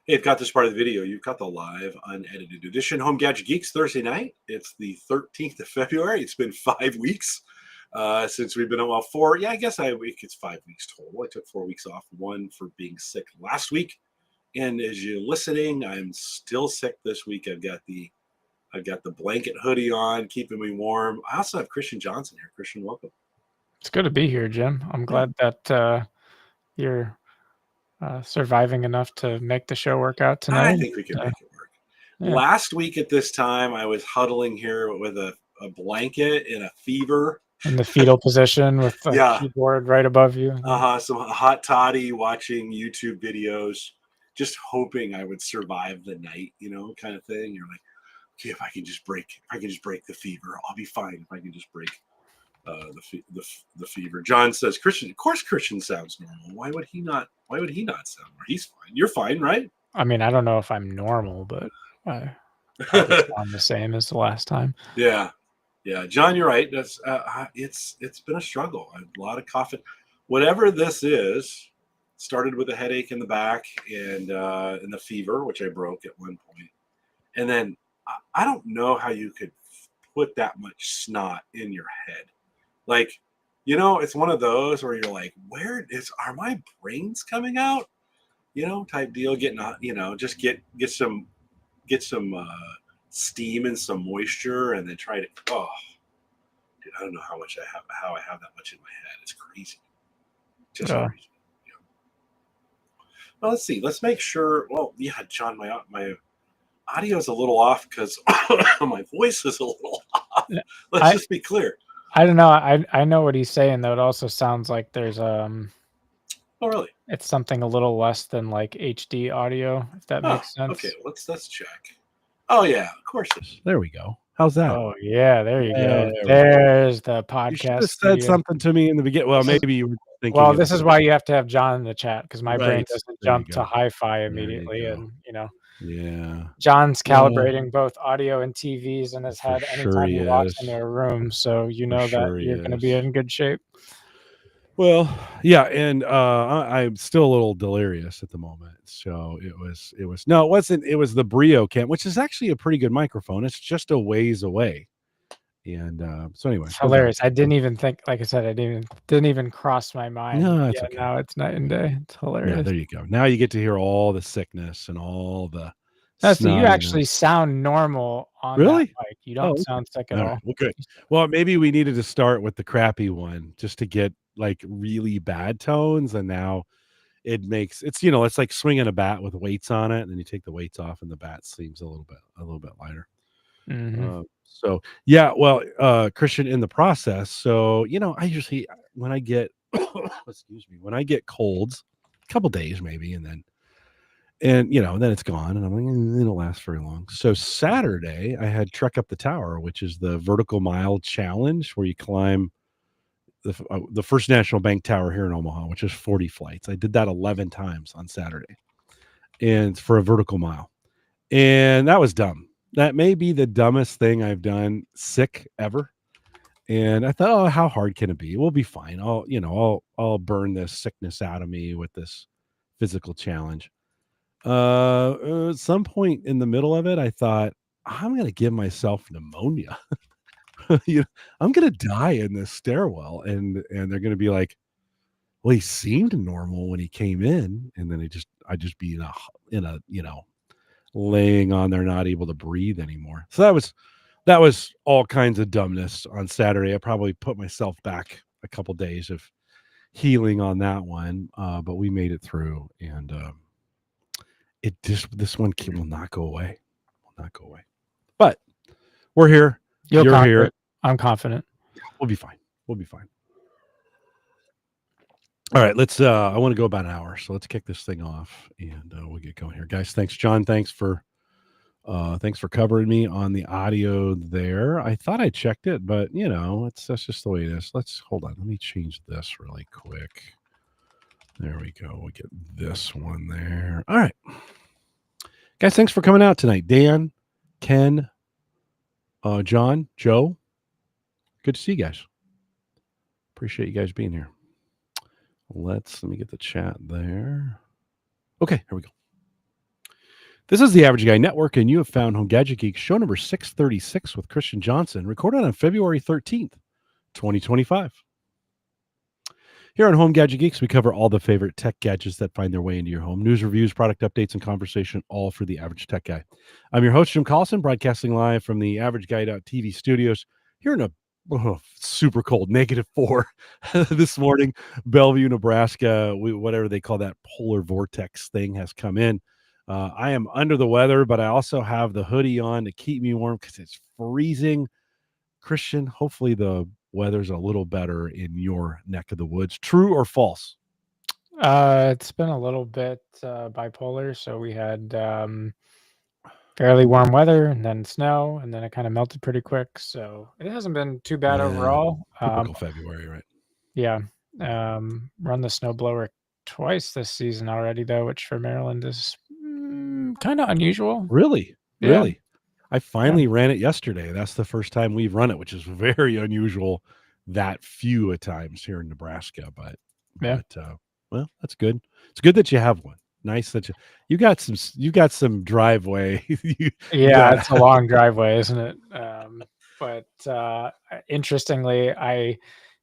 Hey, I've got this part of the video. You've got the live, unedited edition. Home Gadget Geeks Thursday night. It's the 13th of February. It's been 5 weeks since we've been on. Well, four. Yeah, I guess it's 5 weeks total. I took 4 weeks off. One for being sick last week, and as you're listening, I'm still sick this week. I've got the blanket hoodie on, keeping me warm. I also have Christian Johnson here. Christian, welcome. It's good to be here, Jim. I'm glad that you're surviving enough to make the show work out tonight. I think we can make it work. Yeah. Last week at this time, I was huddling here with a blanket in a fever. In the fetal position with the keyboard right above you. Some hot toddy, watching YouTube videos, just hoping I would survive the night, kind of thing. You're like, okay, if I can just break the fever, I'll be fine. If I can just break the fever. John says, Christian, of course Christian sounds normal. Why would he not sound normal? He's fine. You're fine, right? I mean, I don't know if I'm normal, but I probably sound the same as the last time. Yeah, John, you're right. That's it's been a struggle. A lot of coughing. Whatever this is, started with a headache in the back and the fever, which I broke at one point. And then I don't know how you could put that much snot in your head. Like, it's one of those where you're like, are my brains coming out? Type deal. Getting out, just get some steam and some moisture, and then try to. Oh, dude, I don't know how I have that much in my head. It's crazy. Just crazy. Yeah. Well, let's see. Let's make sure. Well, yeah, John, my audio is a little off because my voice is a little off. Let's just be clear. I don't know. I know what he's saying, though. It also sounds like there's Oh, really? It's something a little less than like HD audio, if that makes sense. Okay, let's check. Oh yeah, of course. There we go. How's that? Oh yeah, there you go. There's the podcast. You should have said something to me in the beginning. Well, maybe you were thinking. Well, this is why you have to have John in the chat, because my brain doesn't jump to hi-fi immediately, and Yeah. John's calibrating both audio and TVs in his head anytime he walks into a room, so that you're going to be in good shape. Well, yeah, and I'm still a little delirious at the moment. So it was no, it wasn't. It was the Brio Cam, which is actually a pretty good microphone. It's just a ways away. And so anyway, it's hilarious. I didn't even think, like I said, I didn't even cross my mind. No, it's okay. Now it's night and day. It's hilarious. Yeah, there you go. Now you get to hear all the sickness and all the. So you actually sound normal on that mic. You don't sound sick at all. Well, good. Well, maybe we needed to start with the crappy one just to get like really bad tones, and now it makes it's like swinging a bat with weights on it, and then you take the weights off, and the bat seems a little bit lighter. Mm-hmm. So yeah, well, Christian, in the process, so I usually when I get when I get colds, a couple days maybe, and then it's gone, and I'm like, it'll last very long. So Saturday, I had Trek Up the Tower, which is the vertical mile challenge where you climb the First National Bank Tower here in Omaha, which is 40 flights. I did that 11 times on Saturday, and for a vertical mile, and that was dumb. That may be the dumbest thing I've done sick ever. And I thought, oh, how hard can it be? We'll be fine. I'll burn this sickness out of me with this physical challenge. At some point in the middle of it, I thought, I'm going to give myself pneumonia. I'm going to die in this stairwell. And they're going to be like, well, he seemed normal when he came in. And then I'd just be in a laying on there, not able to breathe anymore. So that was all kinds of dumbness on Saturday. I probably put myself back a couple days of healing on that one. But we made it through, and this one will not go away. But we're here. You're here. I'm confident. We'll be fine. All right, let's I want to go about an hour, so let's kick this thing off, and we'll get going here, guys. Thanks, John. Thanks for covering me on the audio there. I thought I checked it, but that's just the way it is. Let's hold on. Let me change this really quick. There we go. We'll get this one there. All right, guys. Thanks for coming out tonight, Dan, Ken, John, Joe. Good to see you guys. Appreciate you guys being here. Let me get the chat there. Okay, here we go. This is the Average Guy Network, and you have found Home Gadget Geeks show number 636 with Christian Johnson, recorded on February 13th, 2025. Here on Home Gadget Geeks, we cover all the favorite tech gadgets that find their way into your home. News, reviews, product updates, and conversation, all for the average tech guy. I'm your host, Jim Collison, broadcasting live from the AverageGuy.tv studios here in a super cold -4 this morning. Bellevue, Nebraska, whatever they call that polar vortex thing has come in. I am under the weather, but I also have the hoodie on to keep me warm because it's freezing. Christian, hopefully the weather's a little better in your neck of the woods. True or false? It's been a little bit bipolar. So we had fairly warm weather and then snow, and then it kind of melted pretty quick. So it hasn't been too bad overall. Typical February, right? Yeah. Run the snowblower twice this season already, though, which for Maryland is kind of unusual. Really? Yeah. Really? I finally ran it yesterday. That's the first time we've run it, which is very unusual that few at times here in Nebraska. But well, that's good. It's good that you have one. Nice that you got some driveway. It's a long driveway, isn't it? But interestingly, I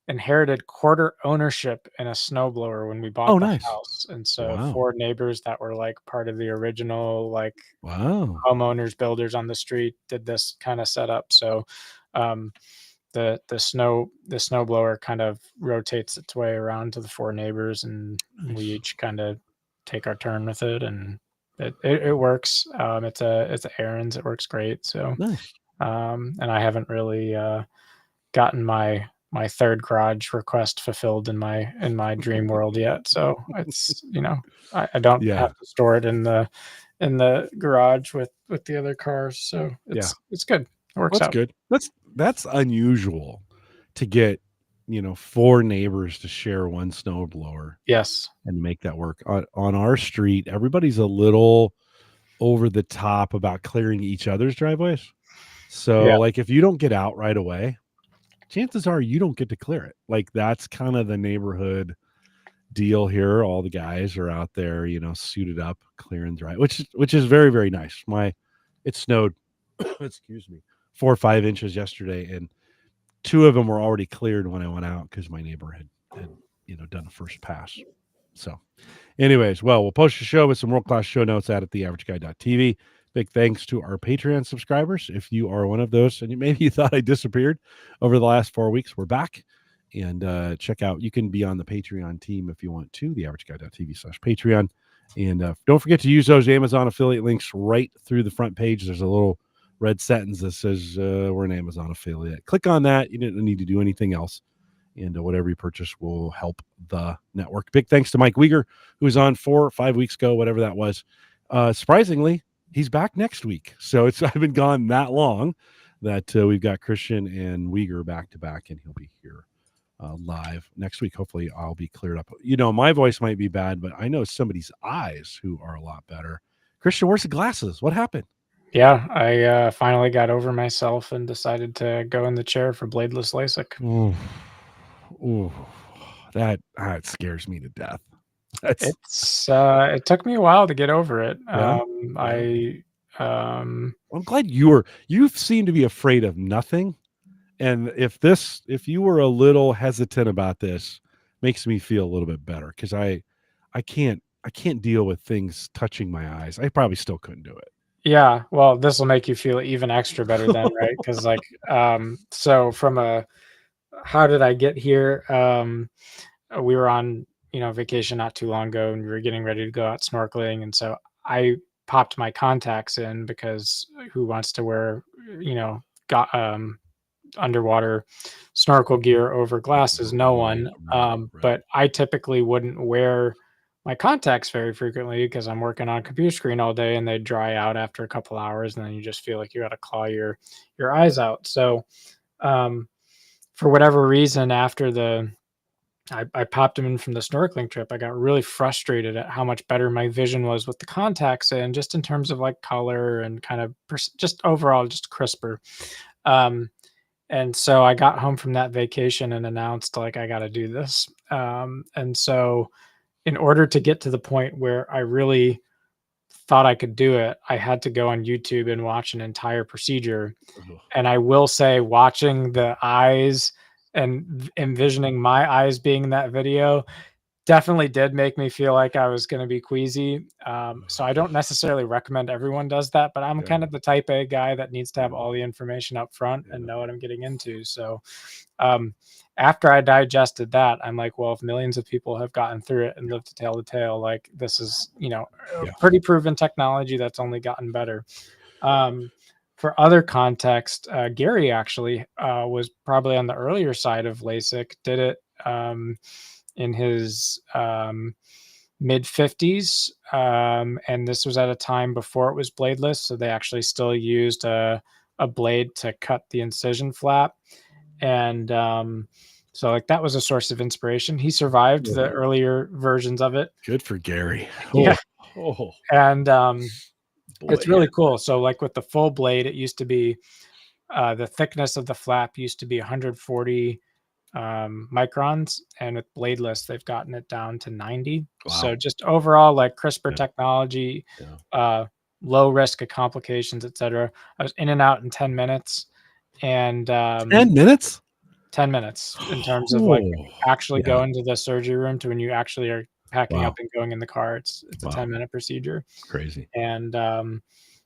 inherited quarter ownership in a snowblower when we bought the house, and so 4 neighbors that were like part of the original homeowners builders on the street did this kind of setup. So the snowblower kind of rotates its way around to the 4 neighbors, and we each kind of take our turn with it, and it works. It's a Aaron's. It works great. So and I haven't really gotten my third garage request fulfilled in my dream world yet. So it's I don't have to store it in the garage with the other cars. So it's good. It works out. Good. That's unusual to get 4 neighbors to share one snowblower. Yes. And make that work. On our street, everybody's a little over the top about clearing each other's driveways. So like if you don't get out right away, chances are you don't get to clear it. Like that's kind of the neighborhood deal here. All the guys are out there, suited up, clearing dry, which is very, very nice. It snowed, excuse me, 4 or 5 inches yesterday, and 2 of them were already cleared when I went out because my neighbor had done a first pass. So anyways, we'll post a show with some world-class show notes at theaverageguy.tv. Big thanks to our Patreon subscribers. If you are one of those and maybe you thought I disappeared over the last 4 weeks, we're back. And check out, you can be on the Patreon team if you want to, theaverageguy.tv/Patreon. And don't forget to use those Amazon affiliate links right through the front page. There's a little red sentence that says we're an Amazon affiliate. Click on that. You don't need to do anything else. And whatever you purchase will help the network. Big thanks to Mike Weger, who was on 4 or 5 weeks ago, whatever that was. Surprisingly, he's back next week. So I've been gone that long that we've got Christian and Weger back to back, and he'll be here live next week. Hopefully I'll be cleared up. My voice might be bad, but I know somebody's eyes who are a lot better. Christian, where's the glasses? What happened? Yeah, I finally got over myself and decided to go in the chair for bladeless LASIK. Ooh, that scares me to death. It took me a while to get over it. I'm glad you seem to be afraid of nothing. And if you were a little hesitant about this, makes me feel a little bit better, because I can't deal with things touching my eyes. I probably still couldn't do it. Yeah, well, this will make you feel even extra better then, right? Because so from how did I get here? We were on vacation not too long ago, and we were getting ready to go out snorkeling, and so I popped my contacts in, because who wants to wear underwater snorkel gear over glasses? No one. But I typically wouldn't wear my contacts very frequently because I'm working on a computer screen all day, and they dry out after a couple hours, and then you just feel like you got to claw your eyes out. So for whatever reason, after I popped them in from the snorkeling trip, I got really frustrated at how much better my vision was with the contacts in, just in terms of like color and kind of just overall just crisper. And so I got home from that vacation and announced, like, I got to do this. And so in order to get to the point where I really thought I could do it, I had to go on YouTube and watch an entire procedure. Ugh. And I will say, watching the eyes and envisioning my eyes being in that video definitely did make me feel like I was gonna be queasy. So I don't necessarily recommend everyone does that, but I'm Yeah, kind of the type A guy that needs to have yeah, all the information up front and yeah, know what I'm getting into. So, um, after I digested that, I'm like, well, if millions of people have gotten through it and lived to tell the tale, like this is, a yeah. pretty proven technology that's only gotten better. Um, for other context, Gary actually was probably on the earlier side of LASIK, did it in his mid 50s. And this was at a time before it was bladeless. So they actually still used a blade to cut the incision flap. And so, like, that was a source of inspiration. He survived the earlier versions of it. Good for Gary. Yeah. Oh, And it's boy. really cool. So, like, with the full blade, it used to be the thickness of the flap used to be 140 microns, and with bladeless, they've gotten it down to 90. Wow. So, just overall, like CRISPR Yeah. technology, Yeah. low risk of complications, etc. I was in and out in 10 minutes, and 10 minutes? 10 minutes in terms of like when you actually Yeah. go into the surgery room to when you actually are packing Wow. up and going in the car. It's a Wow. 10-minute procedure. Crazy. And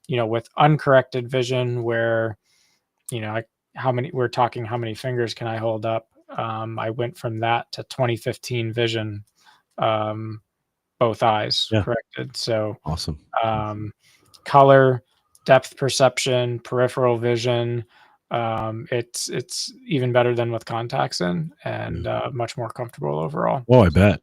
with uncorrected vision, where like how many fingers can I hold up? I went from that to 2015 vision, both eyes Yeah. corrected. So Awesome. color, depth perception, peripheral vision. It's even better than with contacts in, and much more comfortable overall. Oh, I bet.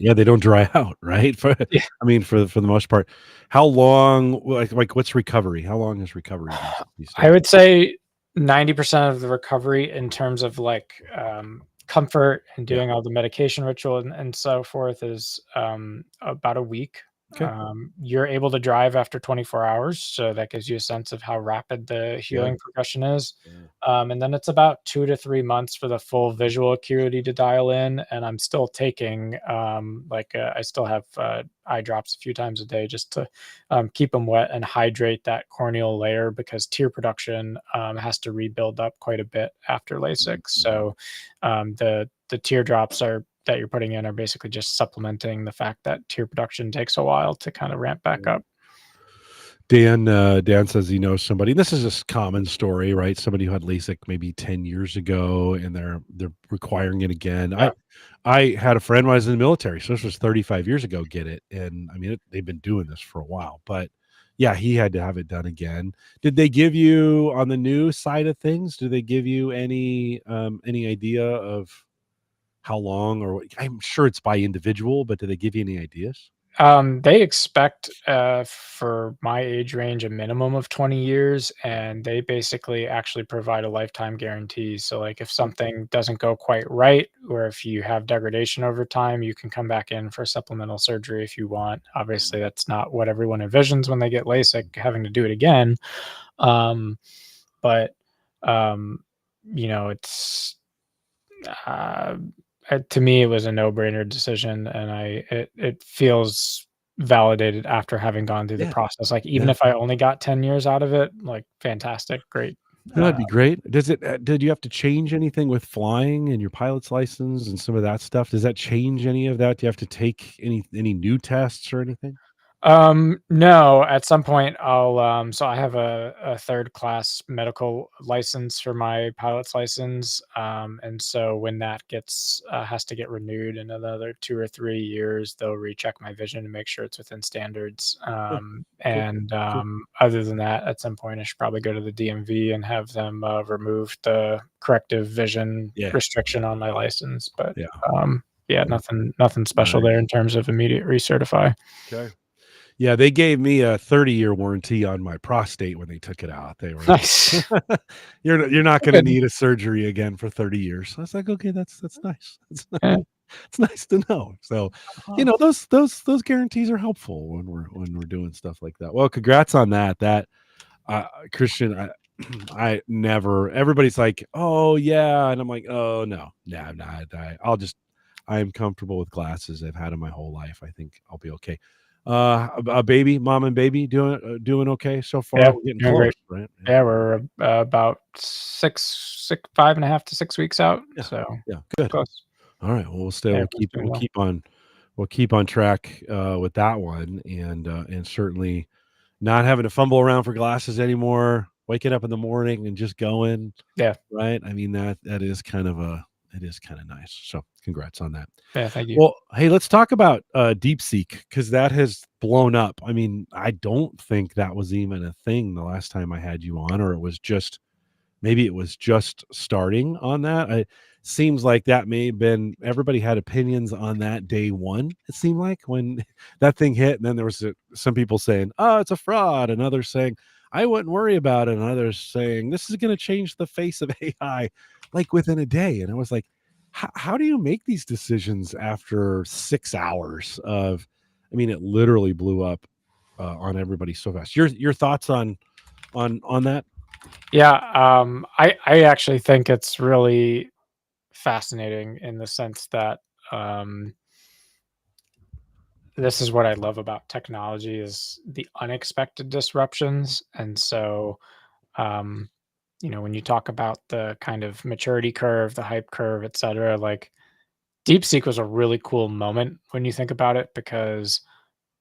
Yeah, they don't dry out, right? Yeah. I mean, for the most part. How long, like what's recovery? How long is recovery these I days? would say 90% of the recovery in terms of like comfort and Yeah. doing all the medication ritual and so forth is about a week. Okay. You're able to drive after 24 hours, so that gives you a sense of how rapid the healing progression is. Yeah. And then it's about 2 to 3 months for the full visual acuity to dial in. And I'm still taking I still have eye drops a few times a day just to keep them wet and hydrate that corneal layer, because tear production has to rebuild up quite a bit after LASIK. So the teardrops that you're putting in are basically just supplementing the fact that tear production takes a while to kind of ramp back up. Dan says he knows somebody. This is a common story, right? Somebody who had LASIK maybe 10 years ago, and they're requiring it again. Yeah. I had a friend when I was in the military, so this was 35 years ago. Get it? And I mean, they've been doing this for a while, but yeah, he had to have it done again. Did they give you, on the new side of things? Do they give you any idea of how long, or I'm sure it's by individual, but do they give you any ideas? They expect for my age range a minimum of 20 years, and they basically actually provide a lifetime guarantee. So, like, if something doesn't go quite right, or if you have degradation over time, you can come back in for supplemental surgery if you want. Obviously, that's not what everyone envisions when they get LASIK, having to do it again. But it's to me, it was a no-brainer decision, and it feels validated after having gone through the Yeah. process. Like, even Yeah. if I only got 10 years out of it, like, fantastic, great. That'd be great. Does it? Did you have to change anything with flying and your pilot's license and some of that stuff? Does that change any of that? Do you have to take any new tests or anything? No, at some point so I have a third class medical license for my pilot's license. And so when that has to get renewed in another 2 or 3 years, they'll recheck my vision to make sure it's within standards. Cool. Other than that, at some point I should probably go to the DMV and have them remove the corrective vision restriction on my license. But nothing special there in terms of immediate recertify. Okay. Yeah, they gave me a 30-year warranty on my prostate when they took it out. They were Nice. you're not going to need a surgery again for 30 years. So I was like, okay, that's nice. It's nice to know. So, those guarantees are helpful when we're doing stuff like that. Well, congrats on that. That Christian, I never. Everybody's like, oh yeah, and I'm like, oh no, I'm not. I am comfortable with glasses. I've had them my whole life. I think I'll be okay. A baby, mom and baby doing okay so far. Yeah, We're getting doing close, great. right? Yeah, we're about 5.5 to 6 weeks out. Yeah. So Yeah, good. close. All right. Well, we'll stay. Yeah, everyone's doing well. We'll keep on track with that one, and certainly not having to fumble around for glasses anymore. Waking up in the morning and just going. Yeah. Right. I mean that is kind of nice. So congrats on that. Yeah, thank you. Well, hey, let's talk about Deepseek, because that has blown up. I mean, I don't think that was even a thing the last time I had you on, or maybe it was just starting on that. It seems like that may have been, everybody had opinions on that day one. It seemed like when that thing hit, and then there was some people saying, "Oh, it's a fraud," and others saying, "I wouldn't worry about it," and others saying, "This is going to change the face of AI," like within a day. And I was like, how do you make these decisions after 6 hours of? I mean, it literally blew up on everybody so fast. Your thoughts on that? Yeah, I actually think it's really fascinating in the sense that this is what I love about technology is the unexpected disruptions. And so, um, when you talk about the kind of maturity curve, the hype curve, et cetera, like DeepSeek was a really cool moment when you think about it because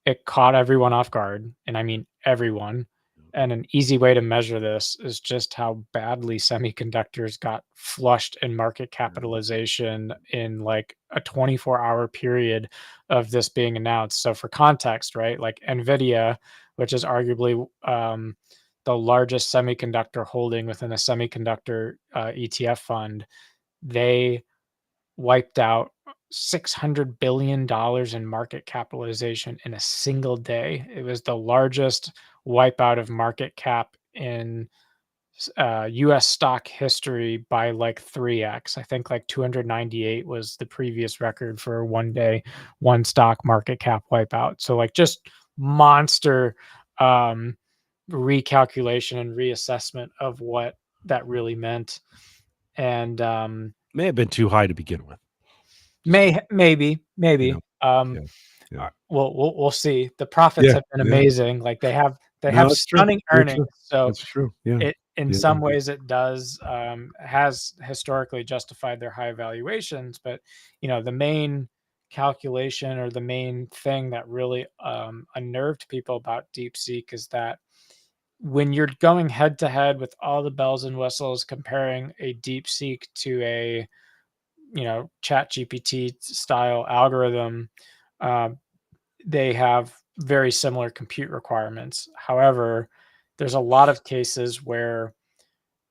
it caught everyone off guard, and I mean everyone. And an easy way to measure this is just how badly semiconductors got flushed in market capitalization in like a 24-hour period of this being announced. So, for context, right, like NVIDIA, which is arguably the largest semiconductor holding within a semiconductor ETF fund, they wiped out $600 billion in market capitalization in a single day. It was the largest wipeout of market cap in US stock history by like 3x. I think like 298 was the previous record for one day, one stock market cap wipeout. So, like, just monster um, recalculation and reassessment of what that really meant. And May have been too high to begin with. maybe. Yeah. Yeah. Yeah. We'll see. The profits Yeah. have been Yeah. amazing. Like they No, have that's true. stunning Very earnings. true. So That's true. Yeah. it in Yeah. some ways it does has historically justified their high valuations. But the main calculation or the main thing that really unnerved people about DeepSeek is that when you're going head to head with all the bells and whistles, comparing a DeepSeek to a chat GPT style algorithm, uh, they have very similar compute requirements. However, there's a lot of cases where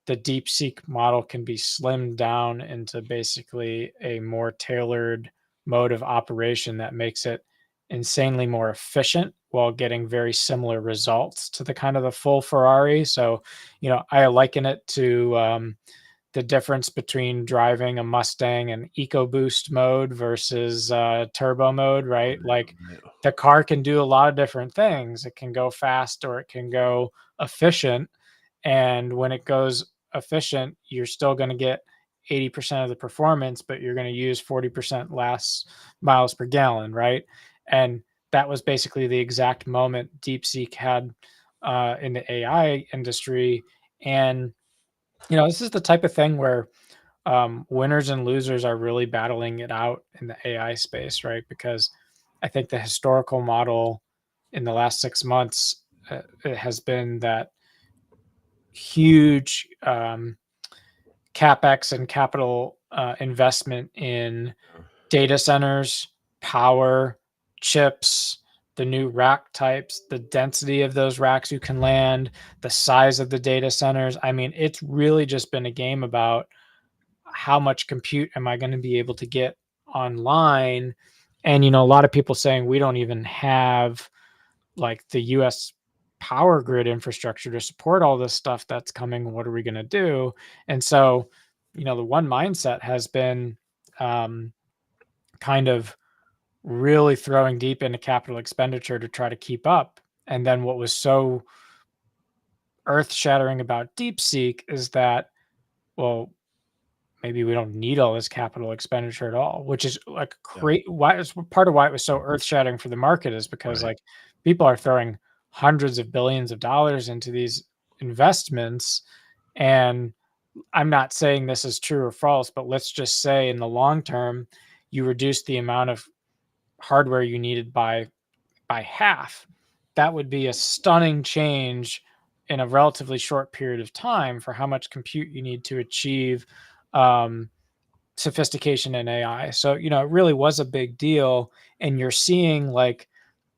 the DeepSeek model can be slimmed down into basically a more tailored mode of operation that makes it insanely more efficient while getting very similar results to the kind of the full Ferrari. So, I liken it to the difference between driving a Mustang and EcoBoost mode versus turbo mode, right? Like the car can do a lot of different things. It can go fast or it can go efficient. And when it goes efficient, you're still going to get 80% of the performance, but you're going to use 40% less miles per gallon, right? And that was basically the exact moment DeepSeek had in the AI industry. And this is the type of thing where winners and losers are really battling it out in the AI space, right? Because I think the historical model in the last 6 months it has been that huge capex and capital investment in data centers, power, chips, the new rack types, the density of those racks you can land, the size of the data centers. I mean, it's really just been a game about how much compute am I going to be able to get online. And a lot of people saying we don't even have like the US power grid infrastructure to support all this stuff that's coming. What are we going to do? And so, the one mindset has been kind of really throwing deep into capital expenditure to try to keep up. And then what was so earth shattering about DeepSeek is that, well, maybe we don't need all this capital expenditure at all, which is like why is part of why it was so earth shattering for the market is because like people are throwing hundreds of billions of dollars into these investments. And I'm not saying this is true or false, but let's just say in the long term, you reduce the amount of hardware you needed by half. That would be a stunning change in a relatively short period of time for how much compute you need to achieve um, sophistication in AI. So, you know, it really was a big deal. And you're seeing like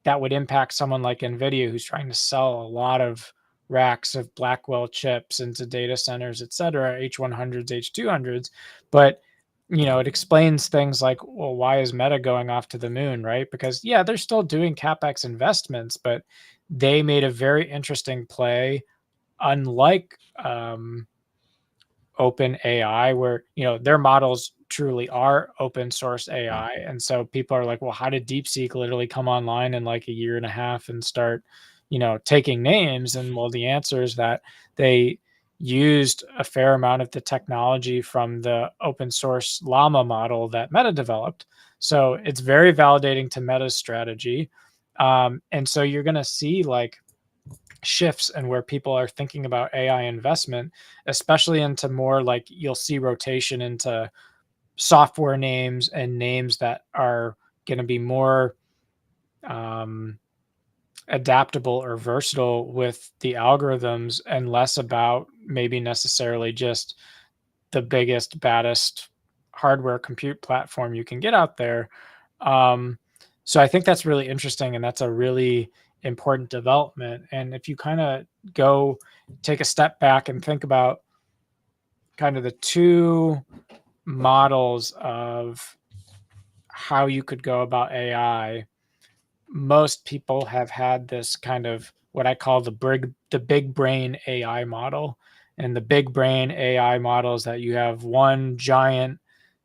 that would impact someone like NVIDIA who's trying to sell a lot of racks of Blackwell chips into data centers, et cetera, H100s, H200s. But, you know, it explains things like, well, why is Meta going off to the moon, right? Because, yeah, they're still doing CapEx investments, but they made a very interesting play, unlike open AI, where, you know, their models truly are open source AI. And so people are like, well, how did DeepSeek literally come online in like a year and a half and start, you know, taking names? And well, the answer is that they used a fair amount of the technology from the open source Llama model that Meta developed. So it's very validating to Meta's strategy. And so you're going to see like shifts and where people are thinking about AI investment, especially into more like you'll see rotation into software names and names that are going to be more adaptable or versatile with the algorithms and less about maybe necessarily just the biggest, baddest hardware compute platform you can get out there. Um, so I think that's really interesting, and that's a really important development. And if you kind of go take a step back and think about kind of the two models of how you could go about AI, most people have had this kind of what I call the big brain AI model. And the big brain AI model is that you have one giant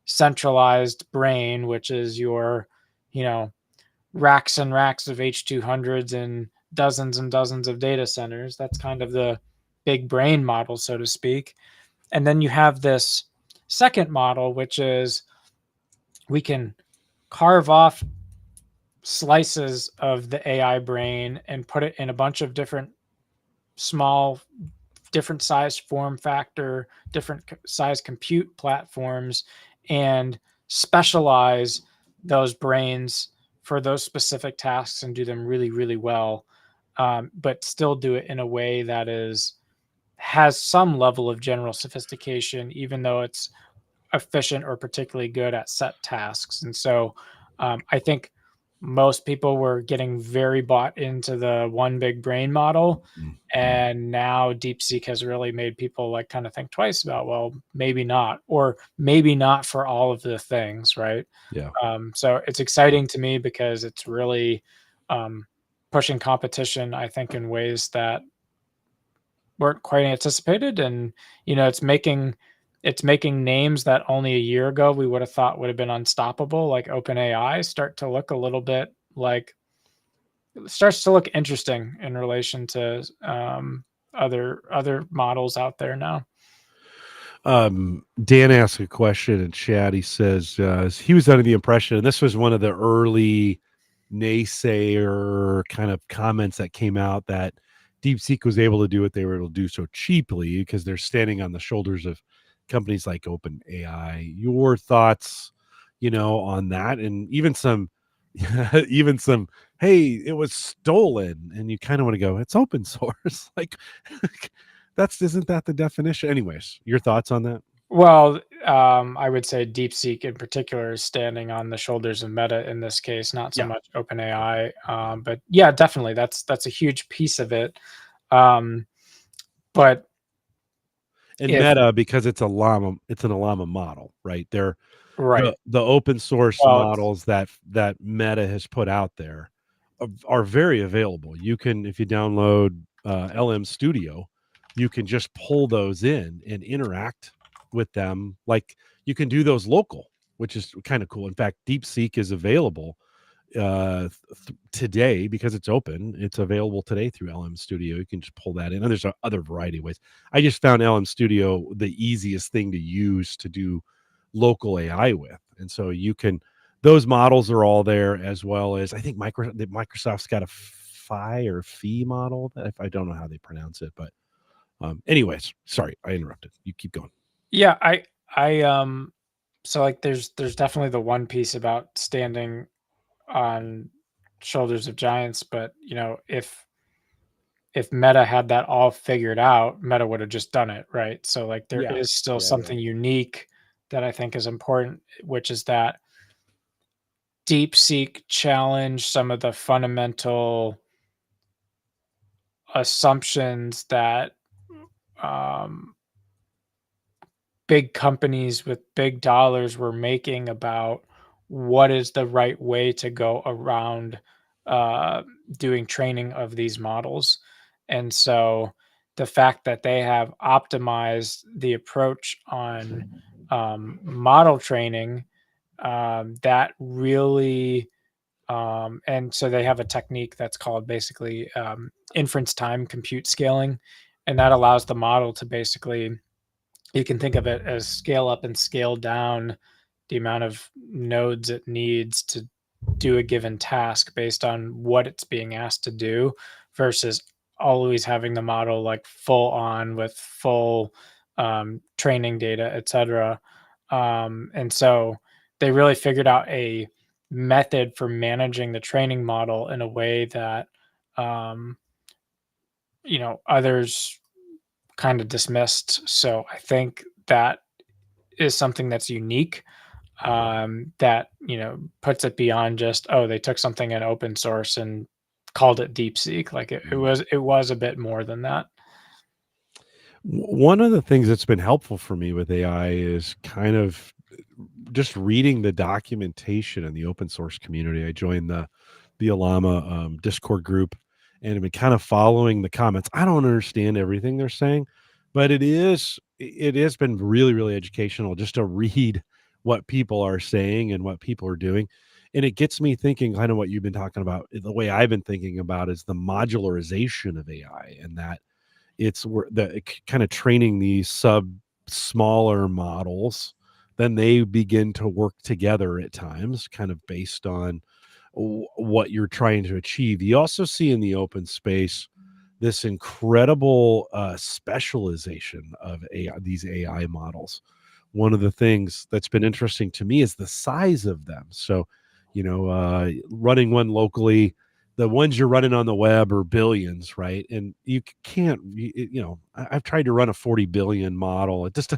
centralized brain, which is your, you know, racks and racks of H200s and dozens of data centers. That's kind of the big brain model, so to speak. And then you have this second model, which is we can carve off slices of the AI brain and put it in a bunch of different small, different size form factor, different size compute platforms, and specialize those brains for those specific tasks and do them really, really well, but still do it in a way that has some level of general sophistication, even though it's efficient or particularly good at set tasks. And so I think most people were getting very bought into the one big brain model. And now DeepSeek has really made people like kind of think twice about, well, maybe not, or maybe not for all of the things, right? Yeah. So it's exciting to me because it's really pushing competition, I think, in ways that weren't quite anticipated. And, you know, it's making names that only a year ago we would have thought would have been unstoppable, like OpenAI, start to look a little bit like starts to look interesting in relation to other models out there now. Dan asked a question in chat. He says he was under the impression, and this was one of the early naysayer kind of comments that came out, that DeepSeek was able to do what they were able to do so cheaply because they're standing on the shoulders of companies like OpenAI. Your thoughts, you know, on that, and even some, even some, hey, it was stolen, and you kind of want to go, it's open source, like. Isn't that the definition? Anyways, your thoughts on that? Well, I would say DeepSeek in particular is standing on the shoulders of Meta in this case, not so much OpenAI. But yeah, definitely, that's a huge piece of it. But Meta, because it's an Llama model, right? They're right. the open source models that Meta has put out there are very available. You can, if you download LM Studio, you can just pull those in and interact with them. Like you can do those local, which is kind of cool. In fact, DeepSeek is available today, because it's open. It's available today through LM Studio. You can just pull that in. And there's a other variety of ways. I just found LM Studio the easiest thing to use to do local AI with. And so you can, those models are all there, as well as I think Microsoft's got a Phi model. If I don't know how they pronounce it, but anyways, sorry, I interrupted. You keep going. Yeah, so like there's definitely the one piece about standing on shoulders of giants, but if Meta had that all figured out, Meta would have just done it, right? So like there Yeah. is still Yeah. something unique that I think is important, which is that Deepseek challenged some of the fundamental assumptions that um, big companies with big dollars were making about what is the right way to go around uh, doing training of these models. And so the fact that they have optimized the approach on model training, that really and so they have a technique that's called basically inference time compute scaling, and that allows the model to basically, you can think of it as scale up and scale down the amount of nodes it needs to do a given task based on what it's being asked to do, versus always having the model like full on with full training data, etc. And so they really figured out a method for managing the training model in a way that um, others kind of dismissed. So I think that is something that's unique, that puts it beyond just, oh, they took something in open source and called it DeepSeek. Like it was a bit more than that. One of the things that's been helpful for me with AI is kind of just reading the documentation in the open source community. I joined the Alama Discord group and have been kind of following the comments. I don't understand everything they're saying, but it has been really, really educational just to read what people are saying and what people are doing. And it gets me thinking kind of what you've been talking about. The way I've been thinking about is the modularization of AI, and that it's where the kind of training these smaller models, then they begin to work together at times, kind of based on what you're trying to achieve. You also see in the open space this incredible specialization of AI, these AI models. One of the things that's been interesting to me is the size of them. So, running one locally, the ones you're running on the web are billions, right? And you can't, I've tried to run a 40 billion model. It just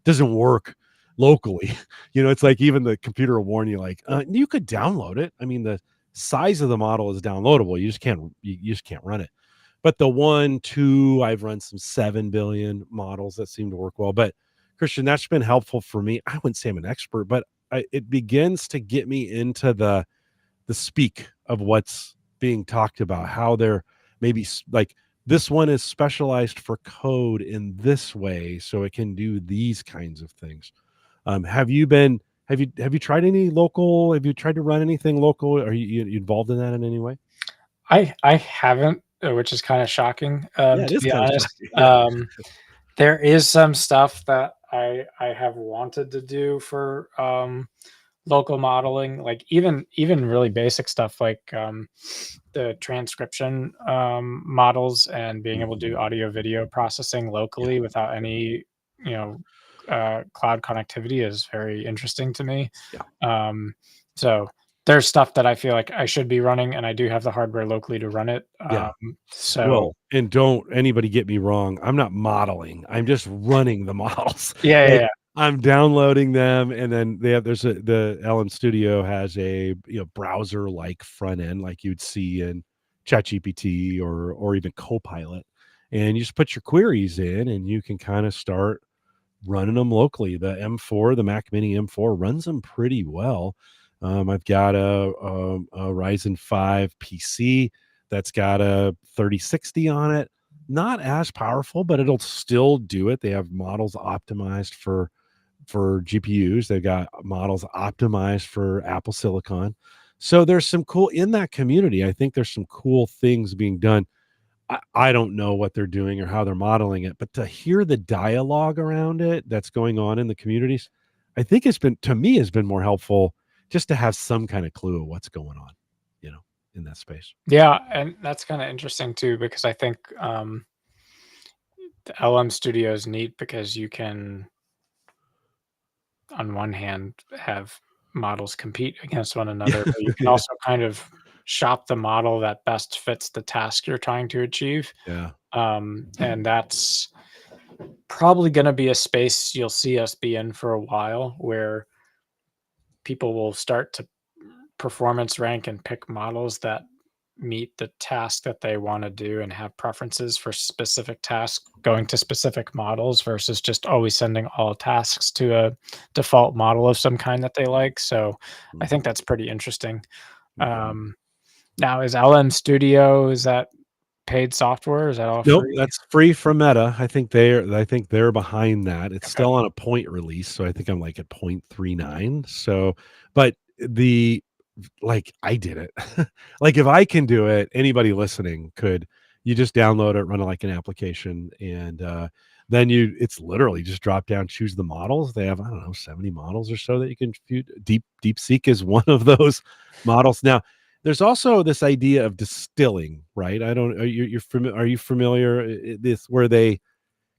doesn't work locally. It's like even the computer will warn you, like, you could download it. I mean, the size of the model is downloadable. You just can't run it. But the 1, 2, I've run some 7 billion models that seem to work well. But Christian, that's been helpful for me. I wouldn't say I'm an expert, but it begins to get me into the speak of what's being talked about, how they're maybe like this one is specialized for code in this way, so it can do these kinds of things. Have you tried any local? Have you tried to run anything local? Are you involved in that in any way? I haven't, which is kind of shocking, Yeah, it to is be kind of honest. shocking. Yeah. There is some stuff that I have wanted to do for local modeling, like even really basic stuff like the transcription models, and being able to do audio video processing Yeah. locally without any you know cloud connectivity is very interesting to me. Yeah. So there's stuff that I feel like I should be running, and I do have the hardware locally to run it. Yeah. So Well, and don't anybody get me wrong. I'm not modeling. I'm just running the models. yeah, yeah, Like yeah. I'm downloading them, and then the LM Studio has a browser like front end, like you'd see in ChatGPT or even Copilot, and you just put your queries in, and you can kind of start running them locally. The M4, the Mac Mini M4 runs them pretty well. I've got a Ryzen 5 PC that's got a 3060 on it. Not as powerful, but it'll still do it. They have models optimized for GPUs. They've got models optimized for Apple Silicon. So there's some cool in that community. I think there's some cool things being done. I don't know what they're doing or how they're modeling it, but to hear the dialogue around it that's going on in the communities, I think it's been, to me, has been more helpful just to have some kind of clue of what's going on, you know, in that space. Yeah, and that's kind of interesting too, because I think the LM Studio is neat because you can, on one hand, have models compete against one another, but you can Yeah. also kind of shop the model that best fits the task you're trying to achieve. Yeah. And that's probably going to be a space you'll see us be in for a while, where people will start to performance rank and pick models that meet the task that they want to do and have preferences for specific tasks going to specific models versus just always sending all tasks to a default model of some kind that they like. So I think Mhm. that's pretty interesting. Mhm. Um, Now, is LM Studio, is that paid software? Is that all Nope, free? that's free from Meta. I think they're behind that. It's Okay. still on a point release, so I think I'm like at 0.39. So, but the like I did it. Like if I can do it, anybody listening could. You just download it, run it like an application, and then it's literally just drop down, choose the models. They have, I don't know, 70 models or so that you can Deepseek is one of those models. Now, there's also this idea of distilling, right? I don't are you familiar this where they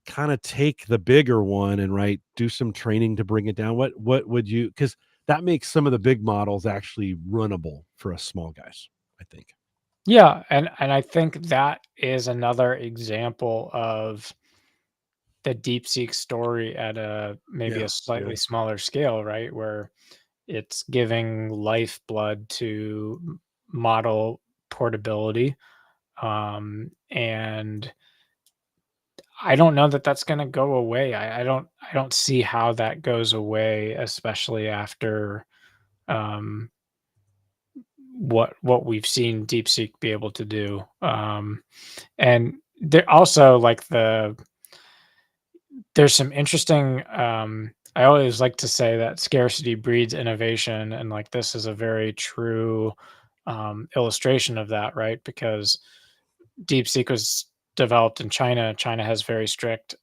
kind of take the bigger one and do some training to bring it down? What would you, cuz that makes some of the big models actually runnable for us small guys, I think. Yeah, and I think that is another example of the DeepSeek story at a maybe Yeah, a yeah. slightly smaller scale, right? Where it's giving lifeblood to model portability. And I don't know that that's going to go away. I don't see how that goes away, especially after um, what we've seen DeepSeek be able to do. And there also like there's some interesting. I always like to say that scarcity breeds innovation, and like this is a very true illustration of that, right? Because DeepSeek was developed in China. China has very strict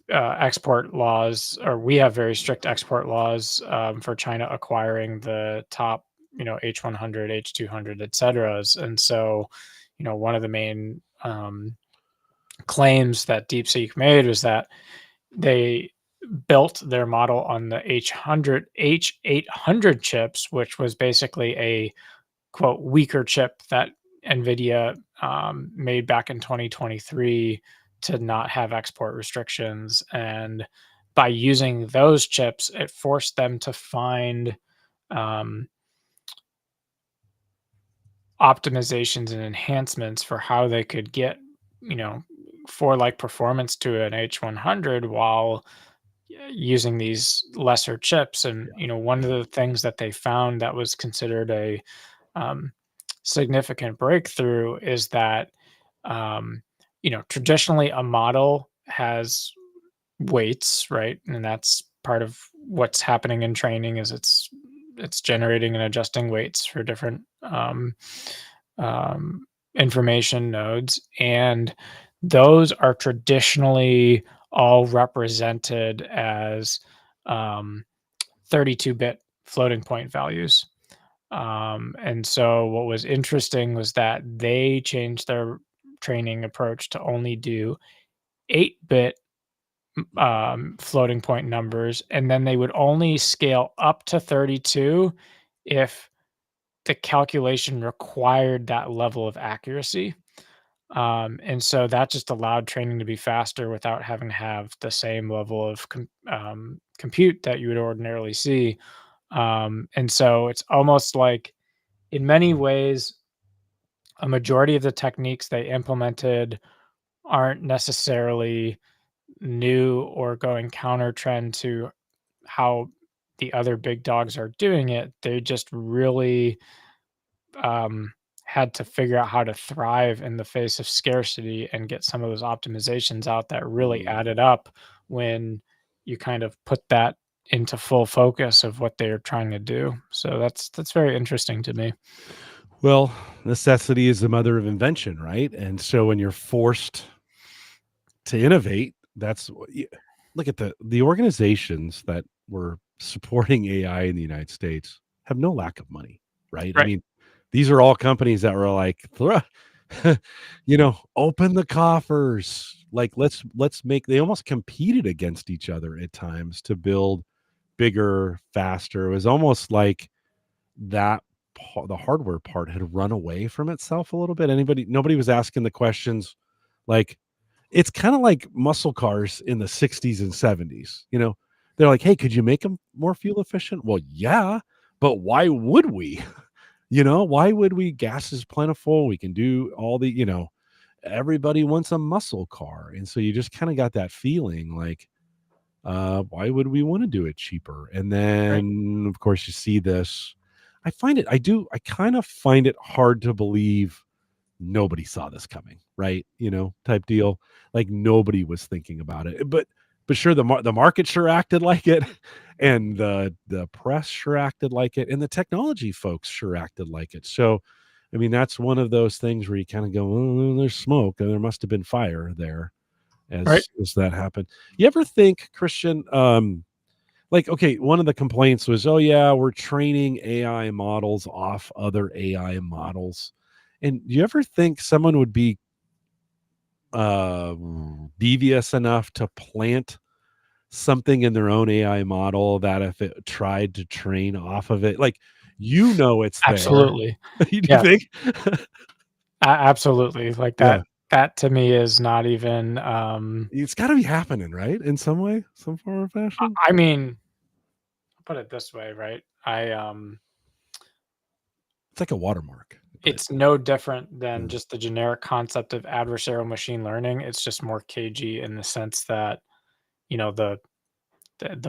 export laws, or we have very strict export laws for China acquiring the top, H100, H200, et ceteras. And so, one of the main claims that DeepSeek made was that they built their model on the H800 chips, which was basically a quote weaker chip that NVIDIA made back in 2023 to not have export restrictions. And by using those chips, it forced them to find um, optimizations and enhancements for how they could get, you know, for like performance to an H100 while using these lesser chips. And, one of Yeah. the things that they found that was considered a um, significant breakthrough is that traditionally a model has weights, right? And that's part of what's happening in training is it's generating and adjusting weights for different um, information nodes, and those are traditionally all represented as um, 32-bit floating point values. And so what was interesting was that they changed their training approach to only do 8-bit floating point numbers, and then they would only scale up to 32 if the calculation required that level of accuracy. And so that just allowed training to be faster without having to have the same level of compute that you would ordinarily see. And so it's almost like, in many ways, a majority of the techniques they implemented aren't necessarily new or going counter trend to how the other big dogs are doing it. They just really um, had to figure out how to thrive in the face of scarcity and get some of those optimizations out that really Mm. added up when you kind of put that into full focus of what they're trying to do. So that's very interesting to me. Well, necessity is the mother of invention, right? And so when you're forced to innovate, look at the organizations that were supporting AI in the United States have no lack of money, right? I Right. mean, these are all companies that were like, open the coffers. Like let's make. They almost competed against each other at times to build bigger, faster. It was almost like that the hardware part had run away from itself a little bit. Nobody was asking the questions like it's kind of like muscle cars in the 60s and 70s. They're like, hey, could you make them more fuel efficient? Well, yeah, but why would we? Why would we? Gas is plentiful. We can do all everybody wants a muscle car. And so you just kind of got that feeling like, why would we want to do it cheaper? And Right. then, of course, you see this. I kind of find it hard to believe nobody saw this coming, right? Type deal. Like nobody was thinking about it. But sure, the market sure acted like it, and the press sure acted like it, and the technology folks sure acted like it. So, I mean, that's one of those things where you kind of go, oh, there's smoke, and there must have been fire there Right. as that happened. You ever think, Christian, like, okay, one of the complaints was, oh yeah, we're training AI models off other AI models. And do you ever think someone would be uh devious enough to plant something in their own AI model that if it tried to train off of it, like it's there? Absolutely. You do Yes. think? Absolutely. Like Yeah. that to me is not even It's got to be happening, right? In some way, some form or fashion. I mean, I'll put it this way, right? It's like a watermark, but It's no different than yeah. just the generic concept of adversarial machine learning. It's just more cagey in the sense that, you know, the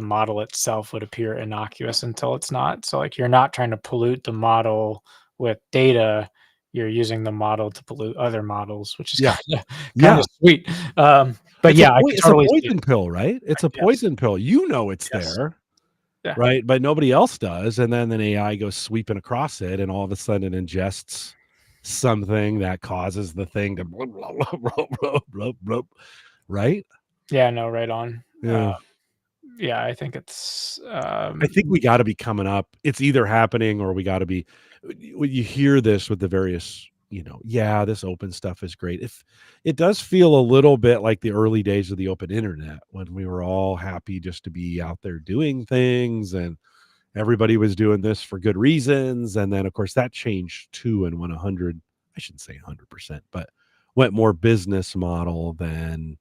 model itself would appear innocuous until it's not. So like you're not trying to pollute the model with data, you're using the model to pollute other models, which is Yeah. kind of Yeah. sweet. But yeah, I could It's a totally see it. poison pill, right? It's a Yes. poison pill. It's Yes. there, Yeah. right? But nobody else does. And then an AI goes sweeping across it, and all of a sudden it ingests something that causes the thing to blah, blah, blah, blah, blah, blah, blah, right? Yeah, no, right on. Yeah. Yeah, I think it's I think we got to be coming up. It's either happening or we got to be. When you hear this with the various, yeah, this open stuff is great. If it does feel a little bit like the early days of the open internet when we were all happy just to be out there doing things and everybody was doing this for good reasons. And then, of course, that changed too and went 100. I shouldn't say 100%, but went more business model than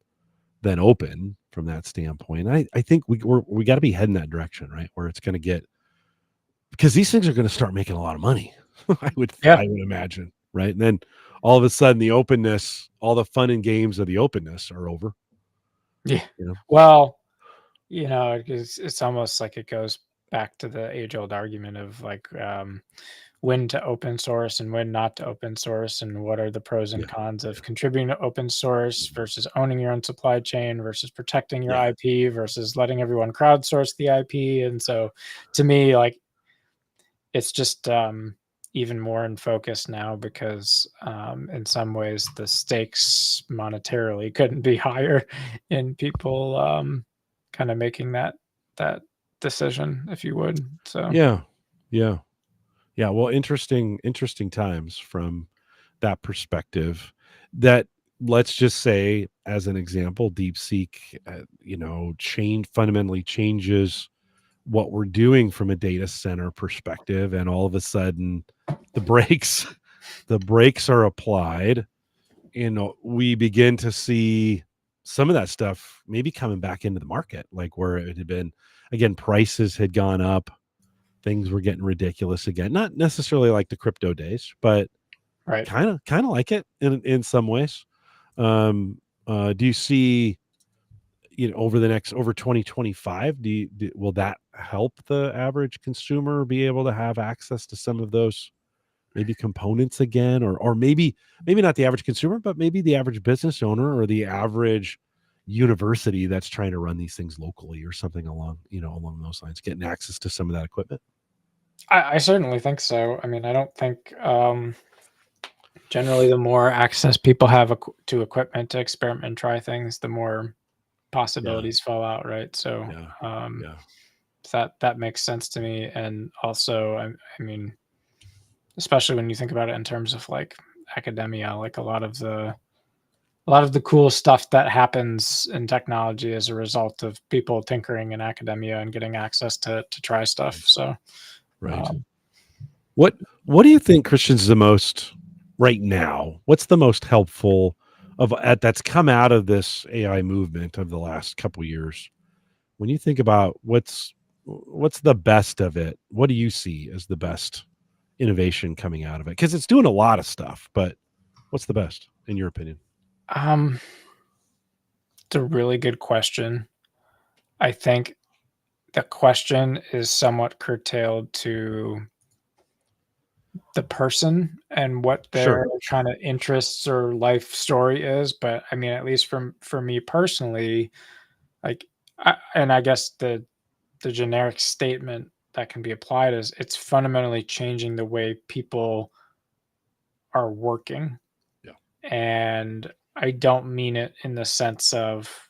open from that standpoint. I think we got to be heading that direction, right? Where it's going to get because these things are going to start making a lot of money. yeah. I would imagine, right? And then all of a sudden, the openness, all the fun and games of the openness are over. Yeah. You know, Well, it's almost like it goes back to the age-old argument of like when to open source and when not to open source, and what are the pros and yeah, cons yeah, of contributing to open source versus owning your own supply chain versus protecting your yeah, IP versus letting everyone crowdsource the IP. And so, to me, like it's just even more in focus now because in some ways the stakes monetarily couldn't be higher in people kind of making that decision, if you would. So yeah, yeah, yeah. Well, interesting times from that perspective. That let's just say, as an example, DeepSeek, fundamentally changes what we're doing from a data center perspective, and all of a sudden the brakes the brakes are applied. We begin to see some of that stuff maybe coming back into the market, like where it had been, again, prices had gone up, things were getting ridiculous again, not necessarily like the crypto days, but right. kind of like it in some ways. Do you see, over 2025, will that help the average consumer be able to have access to some of those maybe components again, or maybe not the average consumer, but maybe the average business owner or the average university that's trying to run these things locally or something along those lines, getting access to some of that equipment? I certainly think so. I mean, I don't think generally the more access people have to equipment to experiment and try things, the more possibilities fall out, right? So Yeah. that makes sense to me. And also, I mean, especially when you think about it in terms of like academia, like a lot of the cool stuff that happens in technology as a result of people tinkering in academia and getting access to try stuff. So, Right. What do you think, Christian's the most right now? What's the most helpful that's come out of this AI movement of the last couple years? When you think about what's the best of it, what do you see as the best innovation coming out of it? Because it's doing a lot of stuff, but what's the best in your opinion? it's a really good question. I think the question is somewhat curtailed to the person and what their Sure. kind of interests or life story is. But I mean, at least for me personally, like, and I guess the generic statement that can be applied is it's fundamentally changing the way people are working. Yeah. And I don't mean it in the sense of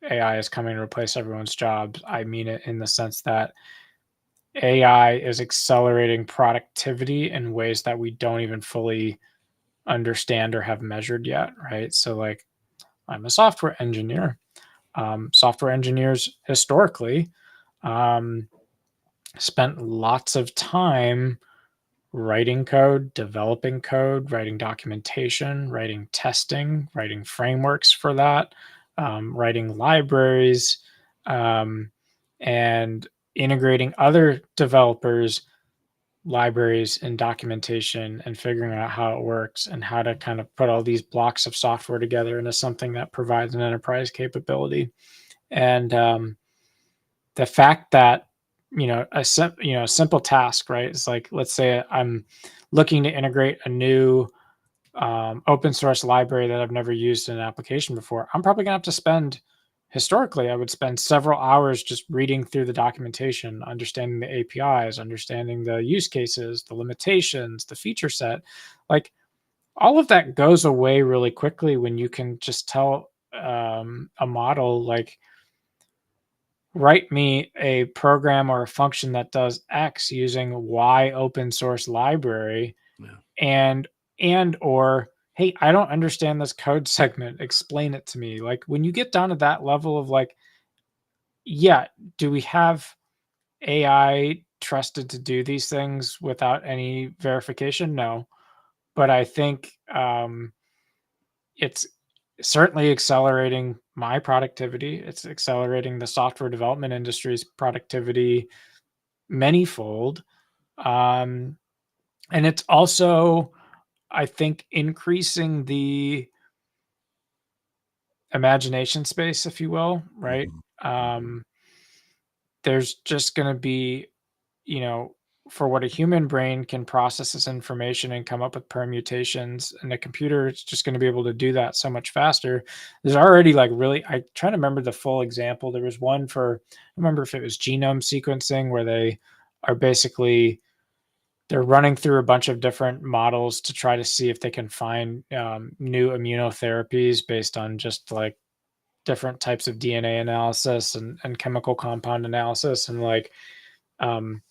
AI is coming to replace everyone's jobs. I mean it in the sense that AI is accelerating productivity in ways that we don't even fully understand or have measured yet, right? So, like, I'm a software engineer. Software engineers historically um, spent lots of time writing code, writing documentation, writing testing, writing frameworks for that, writing libraries, um, and integrating other developers' libraries and documentation and figuring out how it works and how to kind of put all these blocks of software together into something that provides an enterprise capability. And the fact that a simple task, right? It's like, let's say I'm looking to integrate a new open source library that I've never used in an application before. I'm probably gonna have to spend historically, I would spend several hours just reading through the documentation, understanding the APIs, understanding the use cases, the limitations, the feature set. Like, all of that goes away really quickly when you can just tell a model, like, write me a program or a function that does X using Y open source library. Yeah. And or, hey, I don't understand this code segment, explain it to me. Like, when you get down to that level of like, yeah, do we have AI trusted to do these things without any verification? No. But I think it's certainly accelerating my productivity. It's accelerating the software development industry's productivity manyfold. Um, and it's also, I think, increasing the imagination space, if you will, right? Um, there's just going to be, you know, for what a human brain can process this information and come up with permutations, and the computer is just going to be able to do that so much faster. There's already like really, I try to remember the full example. There was one for, I remember if it was genome sequencing, where they are basically they're running through a bunch of different models to try to see if they can find new immunotherapies based on just like different types of DNA analysis and chemical compound analysis. And like um,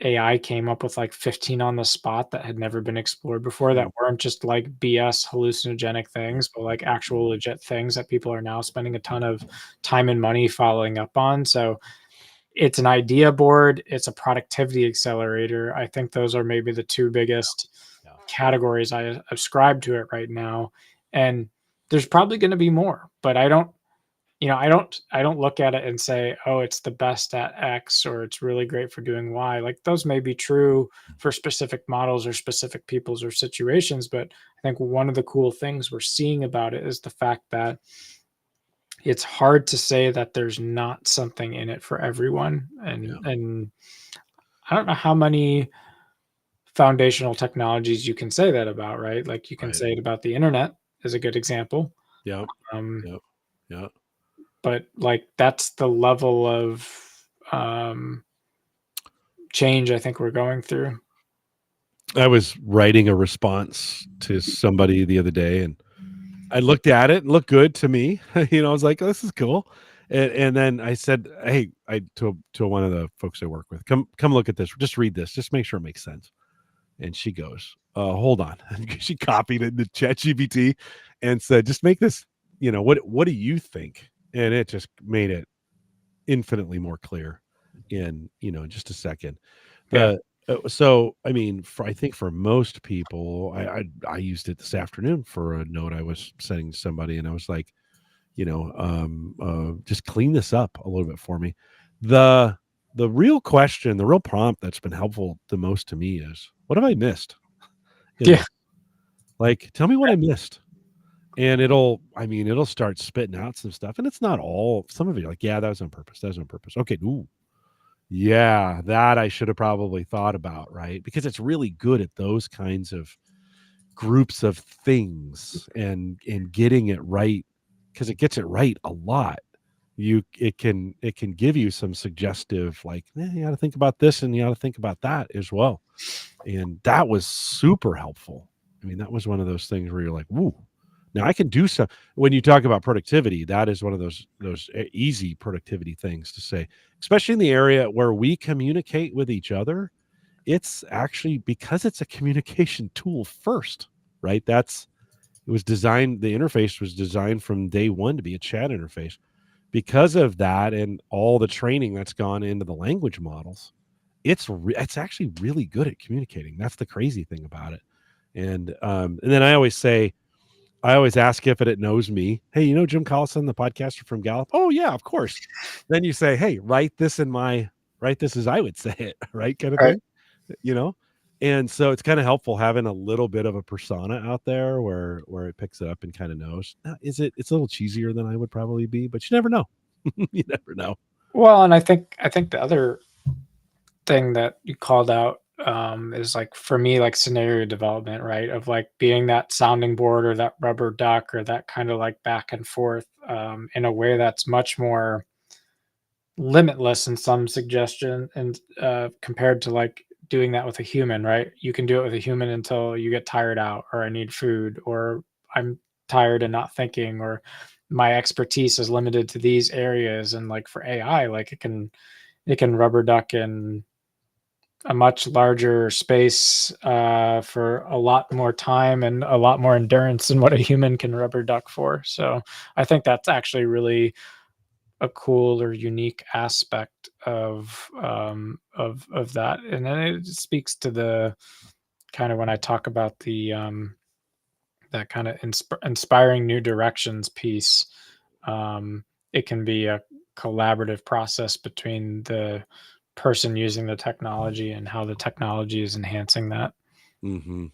AI came up with like 15 on the spot that had never been explored before, that weren't just like BS hallucinogenic things, but like actual legit things that people are now spending a ton of time and money following up on. So it's an idea board, it's a productivity accelerator. I think those are maybe the two biggest categories I ascribe to it right now. And there's probably going to be more, but I don't look at it and say, oh, it's the best at X or it's really great for doing Y. Like, those may be true for specific models or specific peoples or situations, but I think one of the cool things we're seeing about it is the fact that it's hard to say that there's not something in it for everyone. And I don't know how many foundational technologies you can say that about, right? Like, you can say it about the internet as a good example. Yeah. Um, Yeah. but like that's the level of change I think we're going through. I was writing a response to somebody the other day, and I looked at it and looked good to me. I was like, oh, this is cool. And then I said, hey, to one of the folks I work with, come look at this. Just read this. Just make sure it makes sense. And she goes, hold on. She copied it into ChatGPT and said, just make this, what do you think? And it just made it infinitely more clear in, just a second. So, I mean, I think for most people, I used it this afternoon for a note I was sending to somebody, and I was like, just clean this up a little bit for me. The real question, the real prompt that's been helpful the most to me is, what have I missed? Yeah. Like, tell me what I missed. And it'll start spitting out some stuff. And it's not all, some of it, like, yeah, that was on purpose. That was on purpose. Okay. Ooh. Yeah, that I should have probably thought about, right? Because it's really good at those kinds of groups of things and getting it right, because it gets it right a lot. It can give you some suggestive, like, you got to think about this and you got to think about that as well. And that was super helpful. I mean, that was one of those things where you're like, woo. Now I can do some. When you talk about productivity, that is one of those easy productivity things to say, especially in the area where we communicate with each other. It's actually because it's a communication tool first, right? The interface was designed from day one to be a chat interface. Because of that and all the training that's gone into the language models, it's actually really good at communicating. That's the crazy thing about it. And then I always ask if it knows me. Hey, Jim Collison, the podcaster from Gallup? Oh yeah, of course. Then you say, hey, write this as I would say it, right? Kind of Right. thing, And so it's kind of helpful having a little bit of a persona out there where it picks it up and kind of knows. Now, it's a little cheesier than I would probably be, but you never know. You never know. Well, and I think the other thing that you called out is like for me like scenario development, right? Of like being that sounding board or that rubber duck or that kind of like back and forth in a way that's much more limitless in some suggestion and compared to like doing that with a human, right? You can do it with a human until you get tired out or I need food or I'm tired and not thinking or my expertise is limited to these areas. And like for AI, like it can rubber duck in a much larger space for a lot more time and a lot more endurance than what a human can rubber duck for. So I think that's actually really a cool or unique aspect of that, and then it speaks to the kind of when I talk about the that kind of inspiring new directions piece. It can be a collaborative process between the person using the technology and how the technology is enhancing that. Mm-hmm.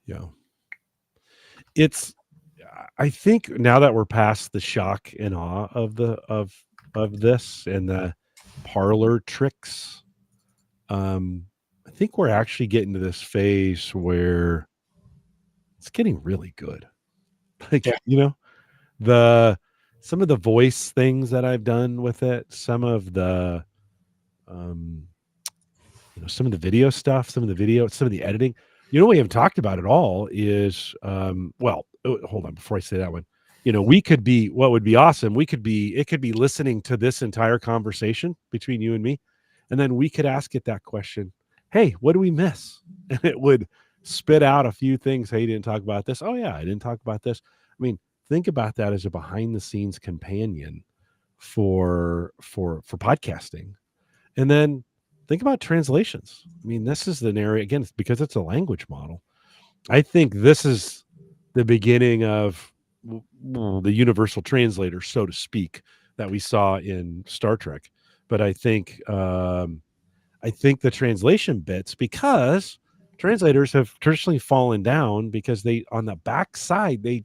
Yeah. I think now that we're past the shock and awe of this and the parlor tricks, I think we're actually getting to this phase where it's getting really good. Like, Yeah. Some of the voice things that I've done with it, some of the some of the video stuff, some of the editing. We haven't talked about at all is hold on before I say that one. What would be awesome, it could be listening to this entire conversation between you and me, and then we could ask it that question. Hey, what do we miss? And it would spit out a few things. Hey, you didn't talk about this. Oh yeah, I didn't talk about this. I mean, think about that as a behind the scenes companion for podcasting. And then think about translations. I mean, this is an area, again, because it's a language model. I think this is the beginning of the universal translator, so to speak, that we saw in Star Trek. But I think the translation bits, because translators have traditionally fallen down because they, on the back side, they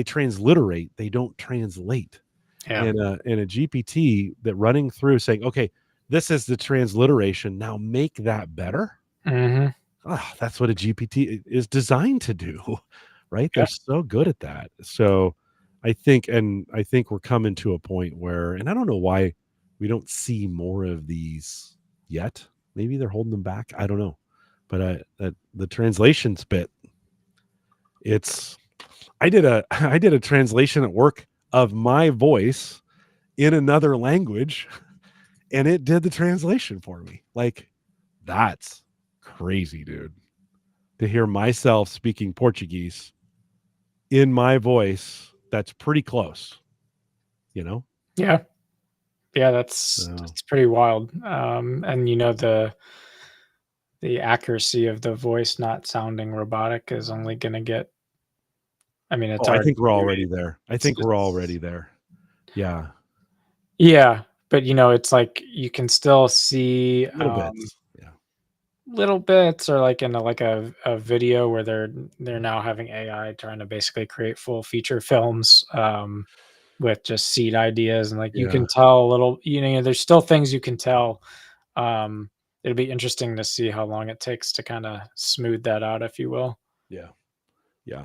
transliterate, they don't translate. Yeah. And a GPT that running through saying, okay, this is the transliteration, now make that better. Mm-hmm. That's what a GPT is designed to do, right? Yeah. They're so good at that. So I think we're coming to a point where, and I don't know why we don't see more of these yet. Maybe they're holding them back. I don't know. But the translations bit, I did a translation at work of my voice in another language, and it did the translation for me. Like, that's crazy, dude. To hear myself speaking Portuguese in my voice, that's pretty close, you know? Yeah. That's pretty wild. And the accuracy of the voice not sounding robotic is only going to get. I mean, it's I already think we're already great. there. I think we're already there. Yeah. Yeah, but it's like you can still see Little bits. Yeah. little bits, or like in a video where they're now having AI trying to basically create full feature films with just seed ideas, and like you Yeah. can tell a little. There's still things you can tell. It'll be interesting to see how long it takes to kind of smooth that out, if you will. Yeah. Yeah.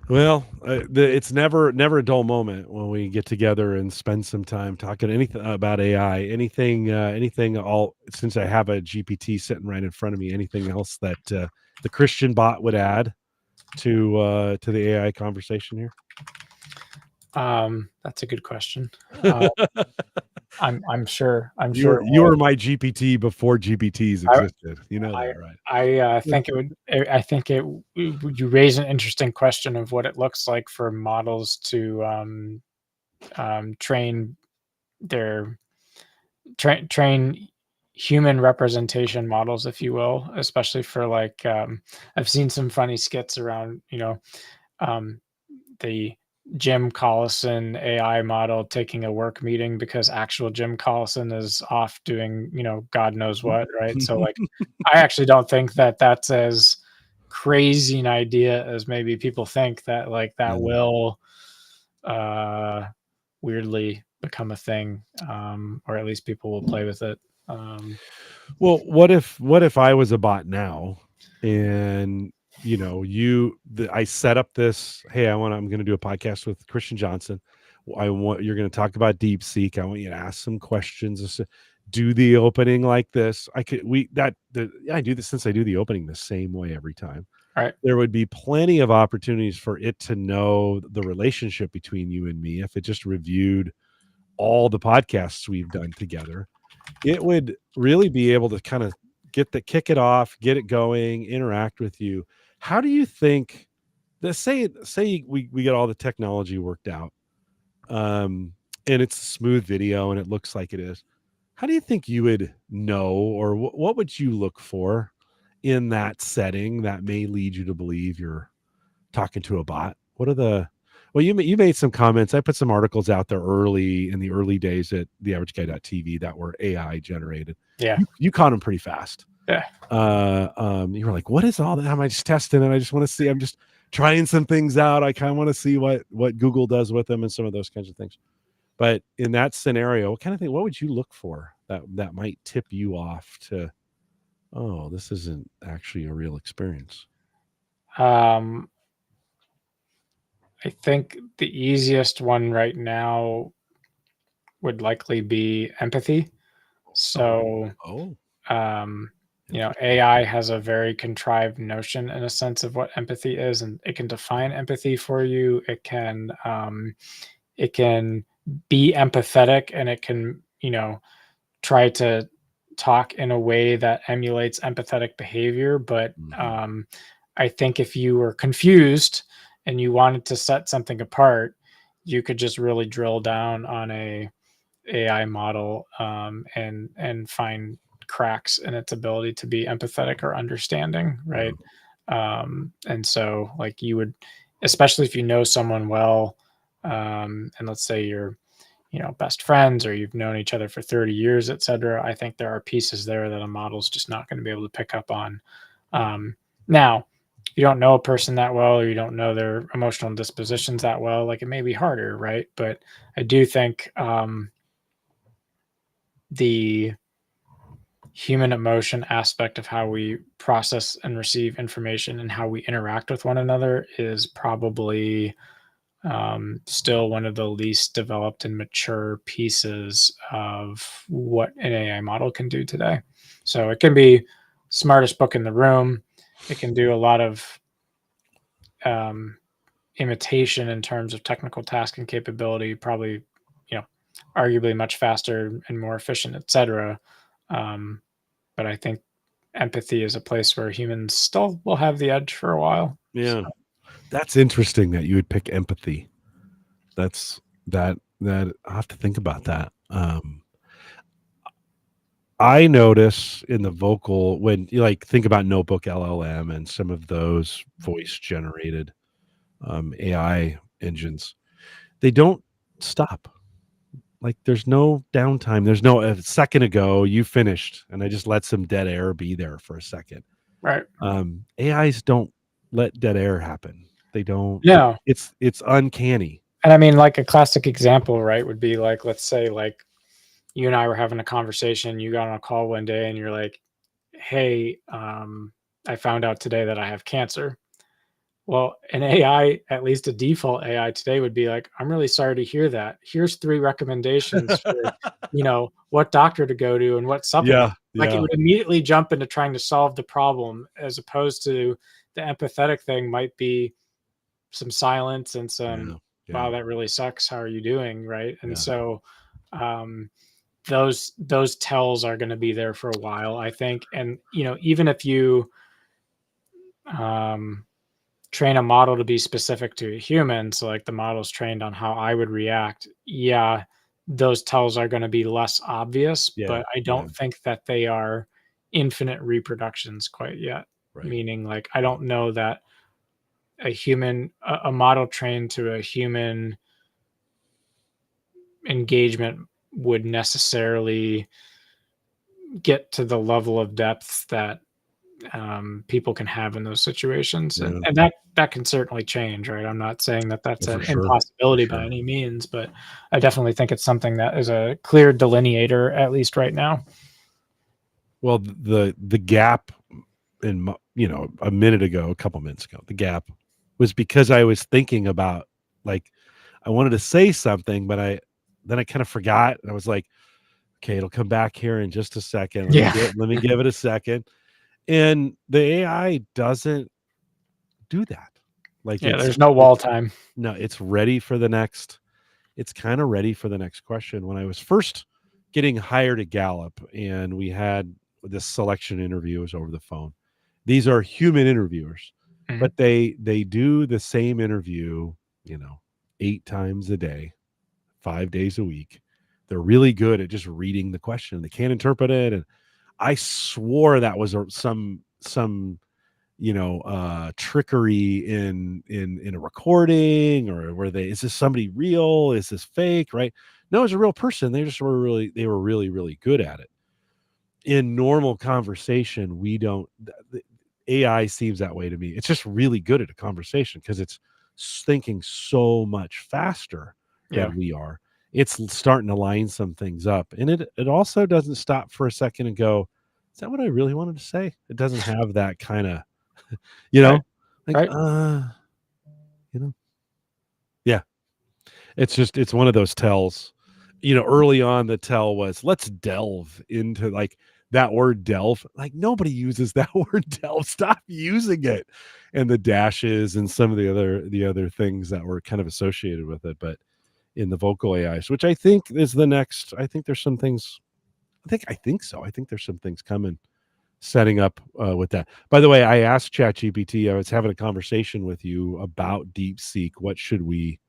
Well, it's never a dull moment when we get together and spend some time talking anything about AI, anything. All since I have a GPT sitting right in front of me, anything else that the Christian bot would add to the AI conversation here? That's a good question. I'm sure. It You will. were my GPT before GPTs I existed. You know that, right? think it would. I think you raise an interesting question of what it looks like for models to train their train human representation models, if you will, especially for like I've seen some funny skits around um, the Jim Collison AI model taking a work meeting because actual Jim Collison is off doing, God knows what, right? So like, I actually don't think that that's as crazy an idea as maybe people think, that like that Yeah. will weirdly become a thing, or at least people will play with it. Well, what if I was a bot now, and I set up this. Hey, I'm going to do a podcast with Christian Johnson. You're going to talk about Deepseek. I want you to ask some questions. Do the opening like this. I do this since I do the opening the same way every time. Right. There would be plenty of opportunities for it to know the relationship between you and me if it just reviewed all the podcasts we've done together. It would really be able to kind of kick it off, get it going, interact with you. How do you think that, say we get all the technology worked out, and it's a smooth video and it looks like it is, how do you think you would know, or what would you look for in that setting that may lead you to believe you're talking to a bot? What are the well, you made some comments. I put some articles out there in the early days at theaverageguy.tv that were AI generated. Yeah. You caught them pretty fast. Yeah. You were like, what is all that? Am I just testing it? I just want to see. I'm just trying some things out. I kind of want to see what Google does with them and some of those kinds of things. But in that scenario, what would you look for that might tip you off to, oh, this isn't actually a real experience? I think the easiest one right now would likely be empathy. So, Oh, AI has a very contrived notion in a sense of what empathy is, and it can define empathy for you. It can be empathetic, and it can, try to talk in a way that emulates empathetic behavior. But I think if you were confused and you wanted to set something apart, you could just really drill down on a AI model, and find cracks in its ability to be empathetic or understanding, right? And so, like, you would, especially if you know someone well, and let's say you're, best friends, or you've known each other for 30 years, et cetera. I think there are pieces there that a model's just not going to be able to pick up on. Now, if you don't know a person that well, or you don't know their emotional dispositions that well, like, it may be harder, right? But I do think the human emotion aspect of how we process and receive information and how we interact with one another is probably still one of the least developed and mature pieces of what an AI model can do today. So it can be smartest book in the room. It can do a lot of imitation in terms of technical task and capability, probably, arguably much faster and more efficient, etc. But I think empathy is a place where humans still will have the edge for a while. Yeah. That's interesting that you would pick empathy. That I'll have to think about that. I notice in the vocal, when you think about Notebook LLM and some of those voice generated AI engines, they don't stop. Like there's no downtime. There's no a second ago you finished, and I just let some dead air be there for a second. Right. AIs don't let dead air happen. They don't. No. It's uncanny. And I mean, like a classic example, right, would be like, let's say, like you and I were having a conversation. You got on a call one day, and you're like, "Hey, I found out today that I have cancer." Well, an AI, at least a default AI today, would be like, "I'm really sorry to hear that. Here's 3 recommendations for, what doctor to go to and what supplement." Like, it Yeah. would immediately jump into trying to solve the problem, as opposed to the empathetic thing might be some silence and some, "Wow, that really sucks. How are you doing?" Right? And so, um, those tells are gonna be there for a while, I think. And, even if you, um train a model to be specific to a human, so like the model's trained on how I would react, yeah, those tells are going to be less obvious, but I don't think that they are infinite reproductions quite yet. Right. Meaning, like, I don't know that a model trained to a human engagement would necessarily get to the level of depth that people can have in those situations, and that can certainly change, right? I'm not saying that that's an impossibility by any means, but I definitely think it's something that is a clear delineator, at least right now. Well, the gap in a couple minutes ago, the gap was because I was thinking about, like, I wanted to say something, but then I kind of forgot, and I was like, okay, it'll come back here in just a second. Let me give it a second. And the AI doesn't do that. Like, there's no wall time. No, it's ready for the next. It's kind of ready for the next question. When I was first getting hired at Gallup, and we had this selection interview, was over the phone. These are human interviewers, but they do the same interview, 8 times a day, 5 days a week. They're really good at just reading the question. They can't interpret it, and I swore that was some trickery in a recording, or is this somebody real? Is this fake? Right? No, it's a real person. They were really, really good at it. In normal conversation, we don't. The AI seems that way to me. It's just really good at a conversation because it's thinking so much faster than we are. It's starting to line some things up, and it also doesn't stop for a second and go, "Is that what I really wanted to say?" It doesn't have that kind of, yeah. It's one of those tells. Early on, the tell was, let's delve into, like, that word delve. Like, nobody uses that word delve. Stop using it. And the dashes and some of the other things that were kind of associated with it. But in the vocal AIs, which I think is the next, I think there's some things. I think so. I think there's some things coming, setting up with that. By the way, I asked ChatGPT. I was having a conversation with you about Deepseek. What should we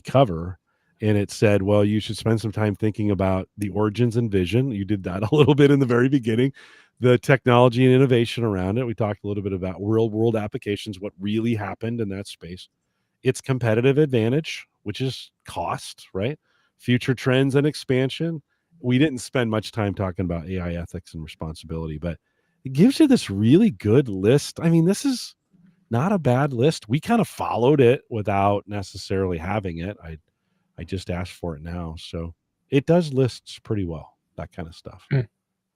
cover? And it said, well, you should spend some time thinking about the origins and vision. You did that a little bit in the very beginning, the technology and innovation around it. We talked a little bit about real world applications, what really happened in that space, its competitive advantage, which is cost, right? Future trends and expansion. We didn't spend much time talking about AI ethics and responsibility, but it gives you this really good list. I mean, this is not a bad list. We kind of followed it without necessarily having it. I just asked for it now. So it does lists pretty well, that kind of stuff.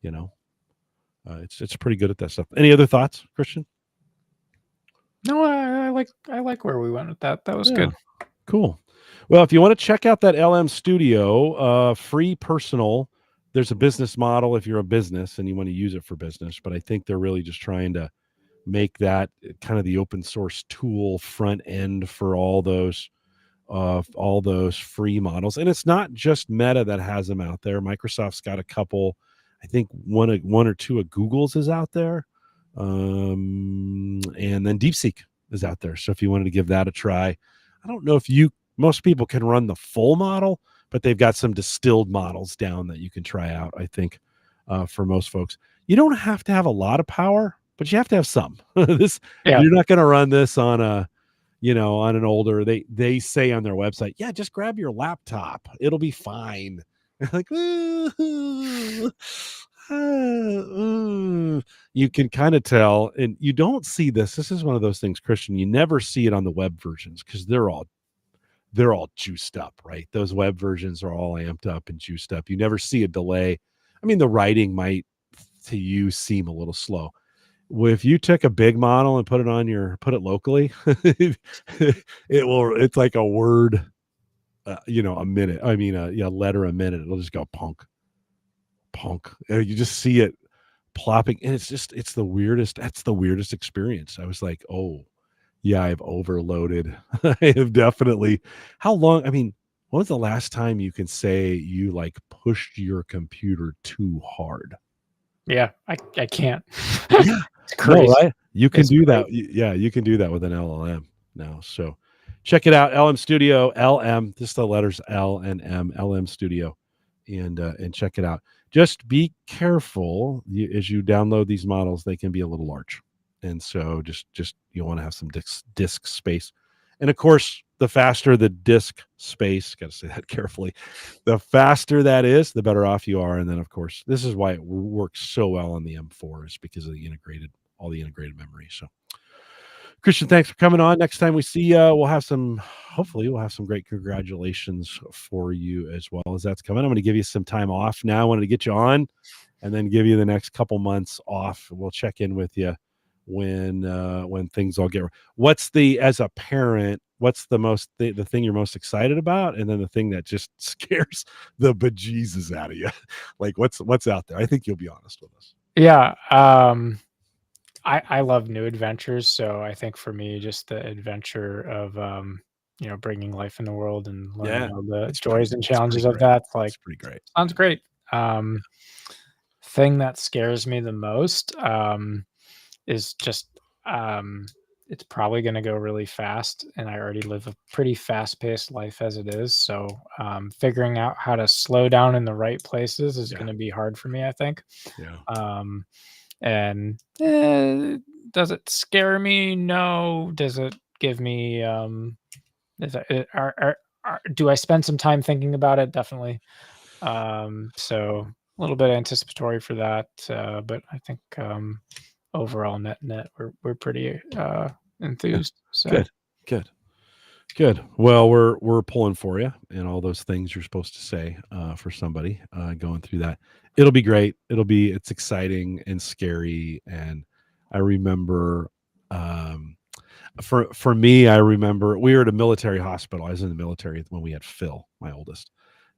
It's pretty good at that stuff. Any other thoughts, Christian? No, I like where we went with that. That was good. Cool. Well, if you want to check out that LM Studio, free personal, there's a business model if you're a business and you want to use it for business. But I think they're really just trying to make that kind of the open source tool front end for all those free models. And it's not just Meta that has them out there. Microsoft's got a couple. I think one or two of Google's is out there, and then DeepSeek is out there. So if you wanted to give that a try, I don't know if most people can run the full model, but they've got some distilled models down that you can try out. I think for most folks, you don't have to have a lot of power, but you have to have some. You're not going to run this on on an older. They say on their website, yeah, just grab your laptop, it'll be fine. Like, you can kind of tell, and you don't see this. This is one of those things, Christian. You never see it on the web versions because they're all juiced up, right? Those web versions are all amped up and juiced up. You never see a delay. I mean, the writing might to you seem a little slow. If you took a big model and put it locally, it's like a word, a minute. I mean, a letter a minute. It'll just go punk. You just see it plopping, and it's the weirdest. That's the weirdest experience. I was like, oh, yeah, I've overloaded. I have definitely. How long? I mean, when was the last time you can say you like pushed your computer too hard? Yeah, I can't. Yeah, it's crazy. No, right? You can do that. Yeah, you can do that with an LLM now. So check it out. LM Studio, LM, just the letters L and M, LM Studio, and check it out. Just be careful as you download these models; they can be a little large, and so just you want to have some disk space. And of course, the faster the disk space, got to say that carefully, the faster that is, the better off you are. And then, of course, this is why it works so well on the M4 is because of all the integrated memory. So, Christian, thanks for coming on. Next time we see you, hopefully we'll have some great congratulations for you as well as that's coming. I'm going to give you some time off now. I wanted to get you on and then give you the next couple months off. We'll check in with you when things all get. As a parent, what's the thing you're most excited about, and then the thing that just scares the bejesus out of you? Like what's out there? I think you'll be honest with us. Yeah, I love new adventures, so I think for me, just the adventure of bringing life in the world and learning all the joys and challenges of that. Like, it's pretty great. Sounds great. Thing that scares me the most is just it's probably going to go really fast, and I already live a pretty fast-paced life as it is. So figuring out how to slow down in the right places is going to be hard for me, I think. Yeah. And does it scare me? No. Does it give me do I spend some time thinking about it? Definitely. So a little bit anticipatory for that, but I think overall net we're pretty enthused. So Good. Well, we're pulling for you and all those things you're supposed to say for somebody going through that. It'll be great. It's exciting and scary. And I remember for me, I remember we were at a military hospital. I was in the military when we had Phil, my oldest.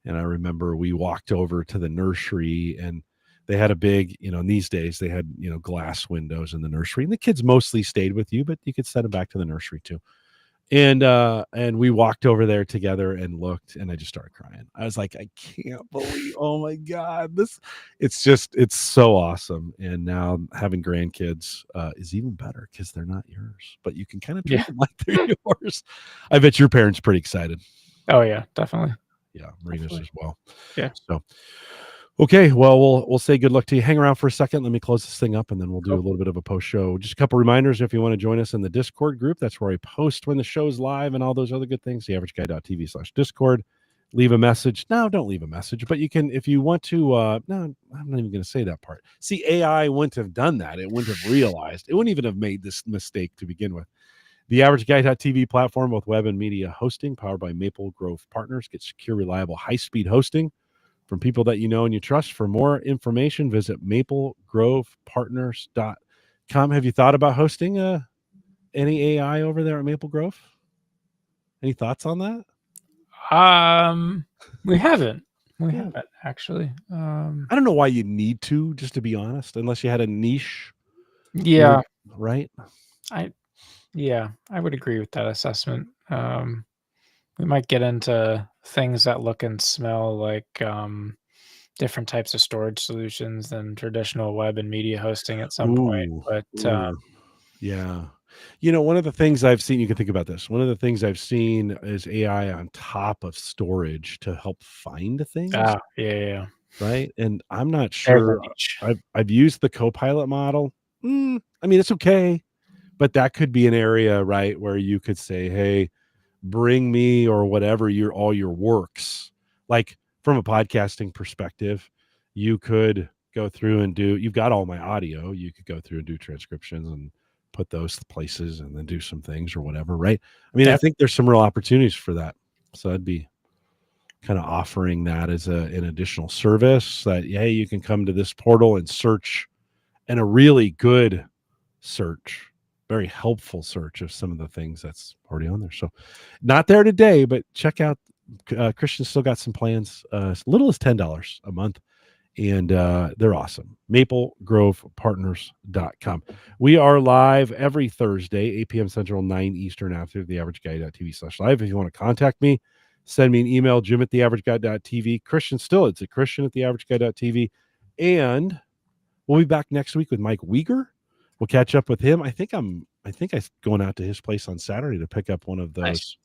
And I remember we walked over to the nursery, and they had a big, in these days they had, glass windows in the nursery, and the kids mostly stayed with you, but you could send them back to the nursery too. And we walked over there together and looked, and I just started crying. I was like, I can't believe, oh my God, it's so awesome. And now having grandkids is even better because they're not yours, but you can kind of treat them like they're yours. I bet your parents are pretty excited. Oh yeah, definitely. Yeah, Marina's as well. Yeah. So, okay, well, we'll say good luck to you. Hang around for a second. Let me close this thing up, and then we'll do a little bit of a post show. Just a couple reminders if you want to join us in the Discord group. That's where I post when the show's live and all those other good things. theaverageguy.tv/Discord. Leave a message. No, don't leave a message, but you can if you want to. No, I'm not even going to say that part. See, AI wouldn't have done that. It wouldn't have realized. It wouldn't even have made this mistake to begin with. TheAverageGuy.tv platform with web and media hosting, powered by Maple Grove Partners. Get secure, reliable, high-speed hosting from people that you know and you trust. For more information, visit maplegrovepartners.com. Have you thought about hosting any AI over there at Maple Grove? Any thoughts on that? We haven't. We Yeah. haven't actually. I don't know why you need to, just to be honest, unless you had a niche. Yeah, Right. I would agree with that assessment. We might get into things that look and smell like different types of storage solutions than traditional web and media hosting at some point. Ooh. But Ooh. Yeah. One of the things I've seen, you can think about this. One of the things I've seen is AI on top of storage to help find things. yeah. Right. And I'm not There's a sure. niche. I've used the Copilot model. I mean, it's okay, but that could be an area, right, where you could say, hey, bring me or whatever all your works. Like from a podcasting perspective, you could go through and you've got all my audio, you could go through and do transcriptions and put those places and then do some things or whatever, right? I mean, I think there's some real opportunities for that. So I'd be kind of offering that as an additional service that, hey, you can come to this portal and search, and a really good search, very helpful search of some of the things that's already on there. So not there today, but check out Christian's still got some plans, as little as $10 a month, and they're awesome. MapleGrovePartners.com. We are live every Thursday, 8 p.m. Central, 9 Eastern, after theaverageguy.tv/live. If you want to contact me, send me an email, jim@theaverageguy.tv. Christian still, it's at christian@theaverageguy.tv. And we'll be back next week with Mike Uyghur. We'll catch up with him. I think I'm going out to his place on Saturday to pick up one of those,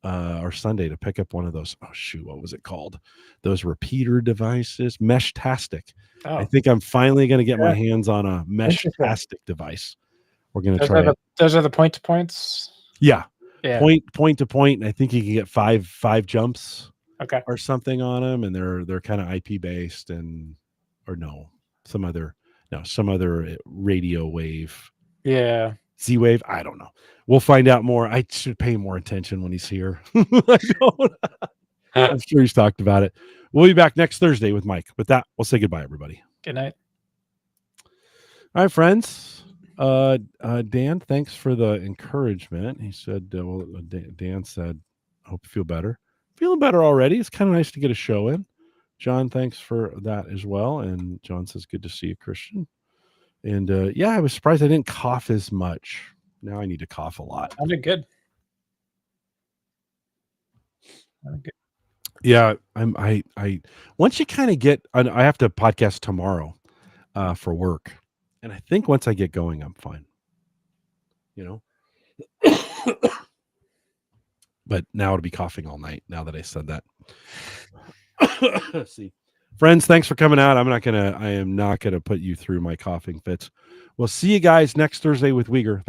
or Sunday to pick up one of those. Oh shoot, what was it called? Those repeater devices, Meshtastic. I think I'm finally going to get my hands on a Meshtastic device. We're going to try it. Those are the point to points. Yeah. Point to point. And I think you can get five jumps. Okay. Or something on them, and they're kind of IP based some other radio wave. Yeah. Z-Wave. I don't know. We'll find out more. I should pay more attention when he's here. I don't. I'm sure he's talked about it. We'll be back next Thursday with Mike. With that, we'll say goodbye, everybody. Good night. All right, friends. Dan, thanks for the encouragement. He said, Dan said, I hope you feel better. Feeling better already. It's kind of nice to get a show in. John, thanks for that as well. And John says, good to see you, Christian. And I was surprised I didn't cough as much. Now I need to cough a lot. Sounded good. Yeah, I once you kind of get, I have to podcast tomorrow for work. And I think once I get going, I'm fine. But now I'll be coughing all night now that I said that. See. Friends, thanks for coming out. I am not gonna put you through my coughing fits. We'll see you guys next Thursday with Uyghur.